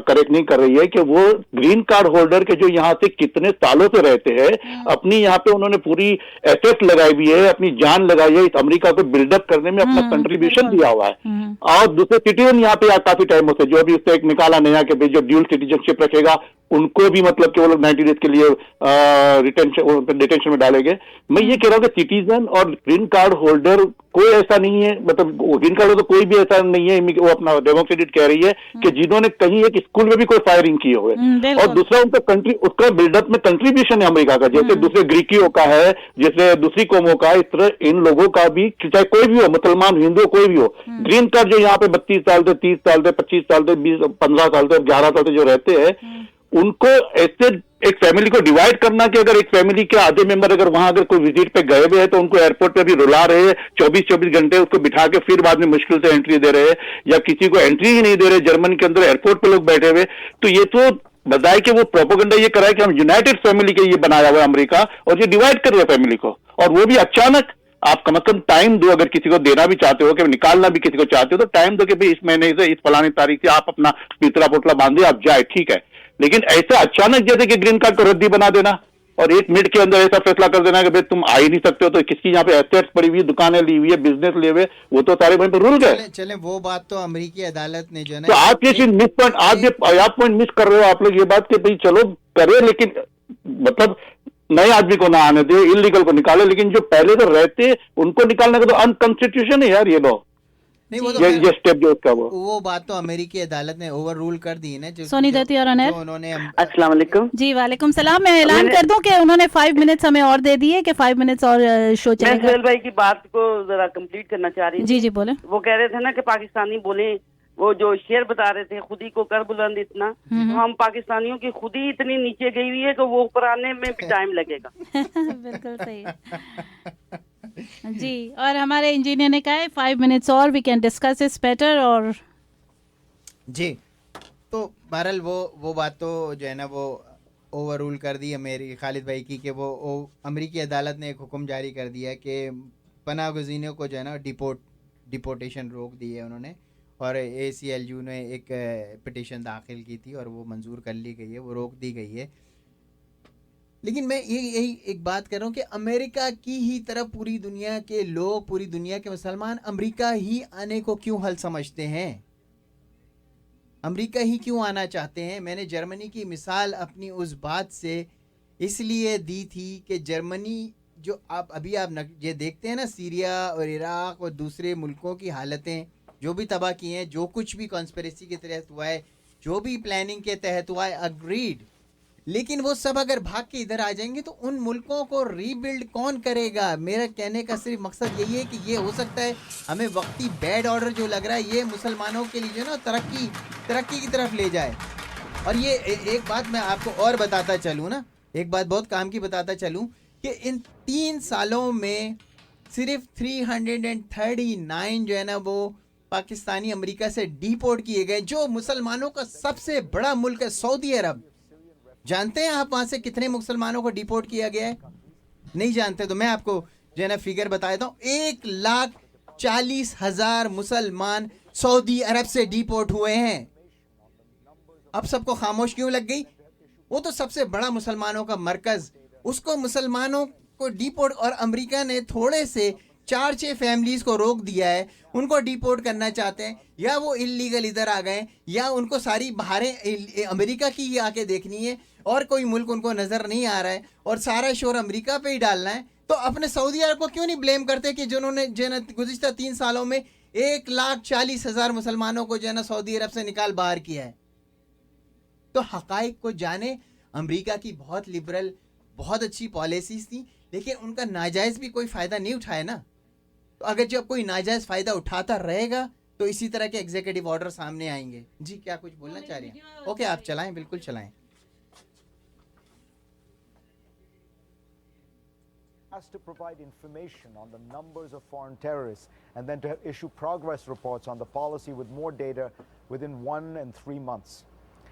करेक्ट नहीं कर रही है कि वो ग्रीन कार्ड होल्डर के जो यहाँ से कितने सालों से रहते हैं, अपनी यहाँ पे उन्होंने पूरी एसेट लगाई हुई है, अपनी जान लगाई है, इस अमेरिका को बिल्डअप करने में अपना कंट्रीब्यूशन दिया हुआ है। और दूसरे सिटीजन यहाँ पे काफी टाइमों से जो अभी उससे एक निकाला नया कि जो ड्यूल सिटीजनशिप रखेगा उनको भी मतलब कि वो लोग 90 डेज के लिए डिटेंशन में डालेंगे। मैं ये कह रहा हूँ कि सिटीजन और ग्रीन कार्ड होल्डर कोई ऐसा नहीं है, मतलब ग्रीन कार्ड तो कोई भी ऐसा नहीं है, वो अपना डेमोक्रेटिक कह रही है कि जिन्होंने कहीं एक स्कूल में भी कोई फायरिंग की हुए, और दूसरा उनका कंट्री उसका बिल्डअप में कंट्रीब्यूशन है अमेरिका का, जैसे दूसरे ग्रीकियों का है, जैसे दूसरी कौमों का, इस तरह इन लोगों का भी, चाहे कोई भी हो, मुसलमान हिंदू कोई भी हो, ग्रीन कार्ड जो यहाँ पे 32 साल से 30 साल से 25 साल से 20 15 साल से 11 साल से जो रहते हैं, उनको ऐसे एक फैमिली को डिवाइड करना कि अगर एक फैमिली के आधे मेंबर अगर वहां अगर कोई विजिट पे गए हुए हैं तो उनको एयरपोर्ट पे भी रुला रहे हैं 24-24 घंटे, उसको बिठा के फिर बाद में मुश्किल से एंट्री दे रहे हैं, या किसी को एंट्री ही नहीं दे रहे, जर्मनी के अंदर एयरपोर्ट पे लोग बैठे हुए, तो ये तो बताए कि वो प्रोपोगंडा ये कराए कि हम यूनाइटेड फैमिली के ये बनाया हुआ है अमेरिका, और ये डिवाइड कर रहे हैं फैमिली को, और वो भी अचानक। आप कम से कम टाइम दो, अगर किसी को देना भी चाहते हो कि निकालना भी किसी को चाहते हो तो टाइम दो कि भाई इस महीने से इस फलानी तारीख से आप अपना पीतला पोटला बांधे आप जाए, ठीक है, लेकिन ऐसा अचानक जैसे कि ग्रीन कार्ड को रद्दी बना देना और 1 मिनट के अंदर ऐसा फैसला कर देना कि भाई तुम आ ही नहीं सकते हो, तो किसकी यहाँ पे एसेट्स पड़ी हुई, दुकानें ली हुई है, बिजनेस लिए हुए, वो तो सारे वहीं पर रुल गए। चले वो बात तो अमेरिकी अदालत ने जो है ना, तो आप ये चीज मिस पॉइंट, आप पॉइंट मिस कर रहे हो आप लोग, ये बात कि भाई चलो करे, लेकिन मतलब नए आदमी को ना आने दे, इलीगल को निकाले, लेकिन जो पहले तो रहते उनको निकालने का तो अनकॉन्स्टिट्यूशन है यार ये लॉ। नहीं वो तो ये स्टेप जो उसका वो बात तो अमेरिकी अदालत ने ओवर रूल कर दी है ना। सोनी दत्ती और अनैर, उन्होंने अस्सलाम वालेकुम। जी वालेकुम सलाम। मैं ऐलान कर दूं कि उन्होंने 5 मिनट्स हमें और दे दिए कि 5 मिनट्स और शो चलेगा। मैं सोहेल भाई की बात को जरा कंप्लीट करना चाह रही हूँ। जी बोले। वो कह रहे थे ना कि पाकिस्तानी बोले, वो जो शेर बता रहे थे खुद ही को कर बुलंद इतना, तो हम पाकिस्तानियों की खुद ही इतनी नीचे गई हुई है कि वो ऊपर आने में भी टाइम लगेगा। बिल्कुल सही। जी, और हमारे इंजीनियर ने कहा है 5 मिनट्स और we can discuss this better. और जी, तो बहरहाल वो बात तो जो है ना वो ओवर रूल कर दी है मेरी खालिद भाई की, कि वो अमेरिकी अदालत ने एक हुक्म जारी कर दिया है कि पनाह गुज़ीनों को जो है ना डिपोर्टेशन रोक दी है उन्होंने, और ACLU ने एक पिटीशन दाखिल की थी और वो मंजूर कर ली गई है, वो रोक दी गई है। लेकिन मैं यही एक बात कर रहा हूँ कि अमेरिका की ही तरफ पूरी दुनिया के लोग, पूरी दुनिया के मुसलमान अमेरिका ही आने को क्यों हल समझते हैं, अमेरिका ही क्यों आना चाहते हैं। मैंने जर्मनी की मिसाल अपनी उस बात से इसलिए दी थी कि जर्मनी जो आप ये देखते हैं ना, सीरिया और इराक़ और दूसरे मुल्कों की हालतें जो भी तबाह की हैं, जो कुछ भी कॉन्स्पिरेसी के तहत हुआ है, जो भी प्लानिंग के तहत हुआ है, अग्रीड, लेकिन वो सब अगर भाग के इधर आ जाएंगे तो उन मुल्कों को रीबिल्ड कौन करेगा। मेरा कहने का सिर्फ मकसद यही है कि ये हो सकता है हमें वक्ती बैड ऑर्डर जो लग रहा है ये मुसलमानों के लिए जो ना तरक्की की तरफ ले जाए। और ये एक बात मैं आपको और बताता चलूँ ना, एक बात बहुत काम की बताता चलूँ कि इन 3 सालों में सिर्फ 339 जो है ना वो पाकिस्तानी अमेरिका से डिपोर्ट किए गए, जो मुसलमानों का सबसे बड़ा मुल्क है सऊदी अरब। जानते हैं आप वहाँ से कितने मुसलमानों को डिपोर्ट किया गया है? नहीं जानते तो मैं आपको जो है ना फिगर बता देता हूँ। 1,40,000 मुसलमान सऊदी अरब से डिपोर्ट हुए हैं। अब सबको खामोश क्यों लग गई? वो तो सबसे बड़ा मुसलमानों का मरकज, उसको मुसलमानों को डिपोर्ट, और अमेरिका ने थोड़े से 4-6 फैमिलीज को रोक दिया है, उनको डिपोर्ट करना चाहते हैं, या वो इलीगल इधर आ गए, या उनको सारी बाहरें अमेरिका की आके देखनी है और कोई मुल्क उनको नज़र नहीं आ रहा है और सारा शोर अमेरिका पे ही डालना है। तो अपने सऊदी अरब को क्यों नहीं ब्लेम करते कि जिन्होंने गुज़िश्ता 3 सालों में 1,40,000 मुसलमानों को जो है ना सऊदी अरब से निकाल बाहर किया है। तो हकाइक को जाने, अमेरिका की बहुत लिबरल, बहुत अच्छी पॉलिसीज थी, लेकिन उनका नाजायज़ भी कोई फ़ायदा नहीं उठाया ना। तो अगर जब कोई नाजायज़ फ़ायदा उठाता रहेगा तो इसी तरह के एग्जीक्यूटिव ऑर्डर सामने आएंगे। जी, क्या कुछ बोलना चाह रही हैं? ओके, आप चलाएं, बिल्कुल चलाएं। Has to provide information on the numbers of foreign terrorists and then to issue progress reports on the policy with more data within 1 and 3 months.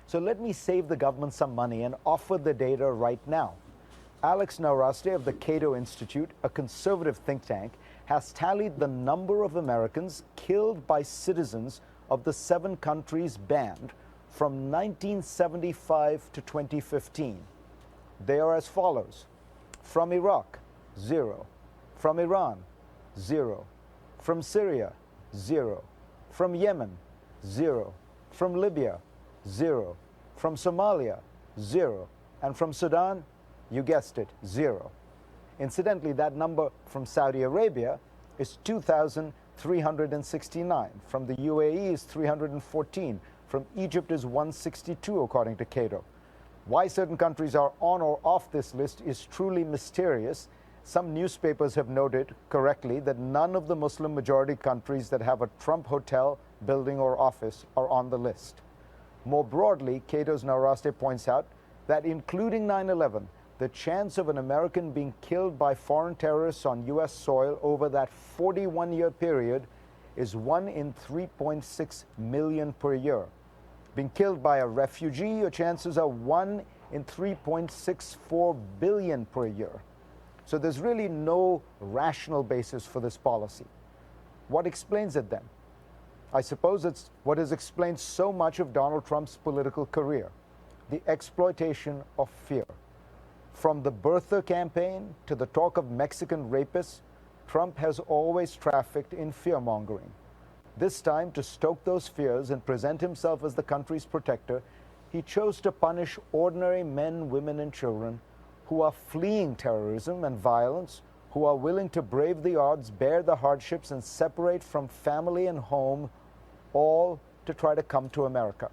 So let me save the government some money and offer the data right now. Alex Nowrasteh of the Cato Institute, a conservative think tank, has tallied the number of Americans killed by citizens of the 7 countries banned from 1975 to 2015. They are as follows: from Iraq, 0. From Iran, 0. From Syria, 0. From Yemen, 0. From Libya, 0. From Somalia, 0. And from Sudan, you guessed it, 0. Incidentally, that number from Saudi Arabia is 2,369. From the UAE is 314. From Egypt is 162, according to Cato. Why certain countries are on or off this list is truly mysterious. Some newspapers have noted correctly that none of the Muslim majority countries that have a Trump hotel, building, or office are on the list. More broadly, Cato's Nowrasteh points out that including 9/11, the chance of an American being killed by foreign terrorists on U.S. soil over that 41-year period is 1 in 3.6 million per year. Being killed by a refugee, your chances are 1 in 3.64 billion per year. So there's really no rational basis for this policy. What explains it then? I suppose it's what has explained so much of Donald Trump's political career: the exploitation of fear. From the birther campaign to the talk of Mexican rapists, Trump has always trafficked in fear-mongering. This time, to stoke those fears and present himself as the country's protector, he chose to punish ordinary men, women, and children who are fleeing terrorism and violence, who are willing to brave the odds, bear the hardships, and separate from family and home, all to try to come to America.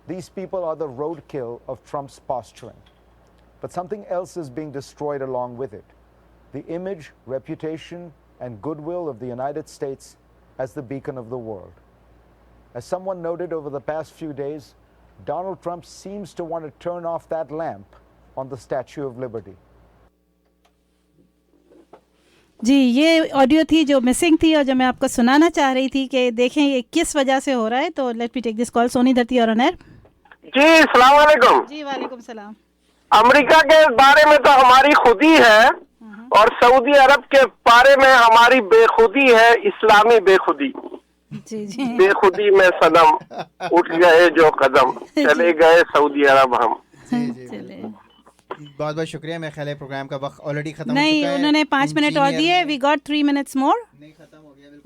These people are the roadkill of Trump's posturing. But something else is being destroyed along with it: the image, reputation, and goodwill of the United States as the beacon of the world. As someone noted over the past few days, Donald Trump seems to want to turn off that lamp on the Statue of Liberty. जी, ये audio थी जो missing थी और जो मैं आपको सुनाना चाह रही थी कि देखें ये किस वजह से हो रहा है। तो let me take this call. Sohni Dharti और ऑन एयर। जी अस्सलाम वालेकुम। जी वालेकुम सलाम। अमेरिका के बारे में तो हमारी खुदी है और सऊदी अरब के बारे में हमारी बेखुदी है, इस्लामी बेखुदी। जी जी। बेखुदी में सनम उठ गए जो कदम, चले गए सऊदी अरब हम। बहुत बहुत शुक्रिया। मेरे ख्याल है प्रोग्राम का वक्त ऑलरेडी खत्म हो नहीं, चुका है। उन्होंने 5 मिनट और दिए। We got 3 minutes more.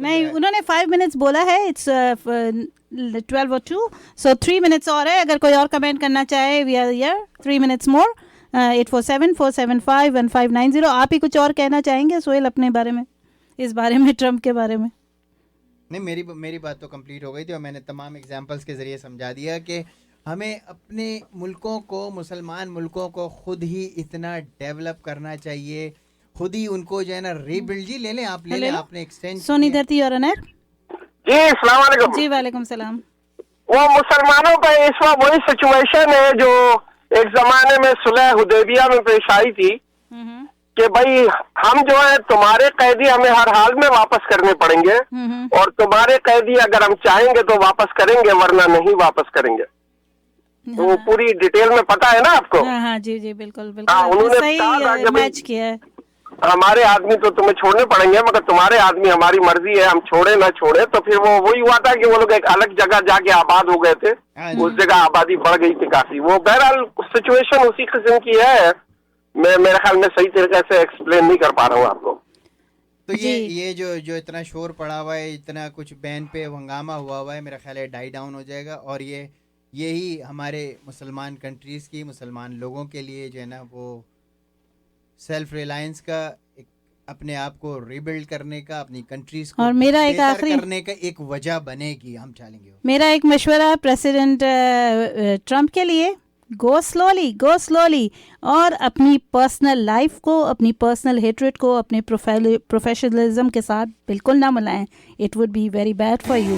नहीं, उन्होंने 5 मिनट्स बोला है। इट्स 12:02, सो 3 मिनट्स और है। अगर कोई और कमेंट करना चाहे, we are here 3 minutes more. 8474751590। आप ही कुछ और कहना चाहेंगे सोहेल अपने बारे में, इस बारे में, ट्रम्प के बारे में? नहीं, मेरी बात तो कंप्लीट हो गई थी और मैंने तमाम एग्जांपल्स के ज़रिए समझा दिया कि हमें अपने मुल्कों को, मुसलमान मुल्कों को खुद ही इतना डेवलप करना चाहिए, खुद ही उनको जो है ना रीबिल्ड। जी ले लें आप, ले लें आपने एक्सटेंड। सोनी धरती और अनर। जी अस्सलाम वालेकुम। जी वालेकुम सलाम। वो मुसलमानों पे इस वक्त वही सिचुएशन है जो एक जमाने में सुलह हुदैबिया में पेश आई थी कि भाई हम जो है तुम्हारे कैदी हमें हर हाल में वापस करने पड़ेंगे और तुम्हारे कैदी अगर हम चाहेंगे तो वापस करेंगे, वरना नहीं वापस करेंगे। तो वो पूरी डिटेल में पता है ना आपको? हाँ जी जी बिल्कुल बिल्कुल। हाँ, उन्होंने सही मैच किया है। हमारे आदमी तो तुम्हें छोड़ने पड़ेंगे, मगर तुम्हारे आदमी हमारी मर्जी है, हम छोड़े ना छोड़े। तो फिर वो वही हुआ था कि वो लोग एक अलग जगह जाके आबाद हो गए थे, उस जगह आबादी बढ़ गई थी काफी। वो बहरहाल सिचुएशन उसी किस्म की है। मैं मेरे ख्याल में सही तरीके से एक्सप्लेन नहीं कर पा रहा हूँ आपको। तो ये जो इतना शोर पड़ा हुआ है, इतना कुछ बैन पे हंगामा हुआ है, मेरा ख्याल है डाई डाउन हो जाएगा। और यही हमारे मुसलमान कंट्रीज़ की, मुसलमान लोगों के लिए जो है ना वो सेल्फ रिलायंस का, अपने आप को रिबिल्ड करने का, अपनी कंट्रीज को और मेरा एक आखिरी करने का एक वजह बनेगी, हम चाहेंगे। मेरा एक मशवरा प्रेसिडेंट ट्रम्प के लिए, गो स्लोली और अपनी पर्सनल लाइफ को, अपनी पर्सनल हेट्रेड को अपने प्रोफेशनलिज्म के साथ बिल्कुल ना मिलाएं। It would be very bad for you.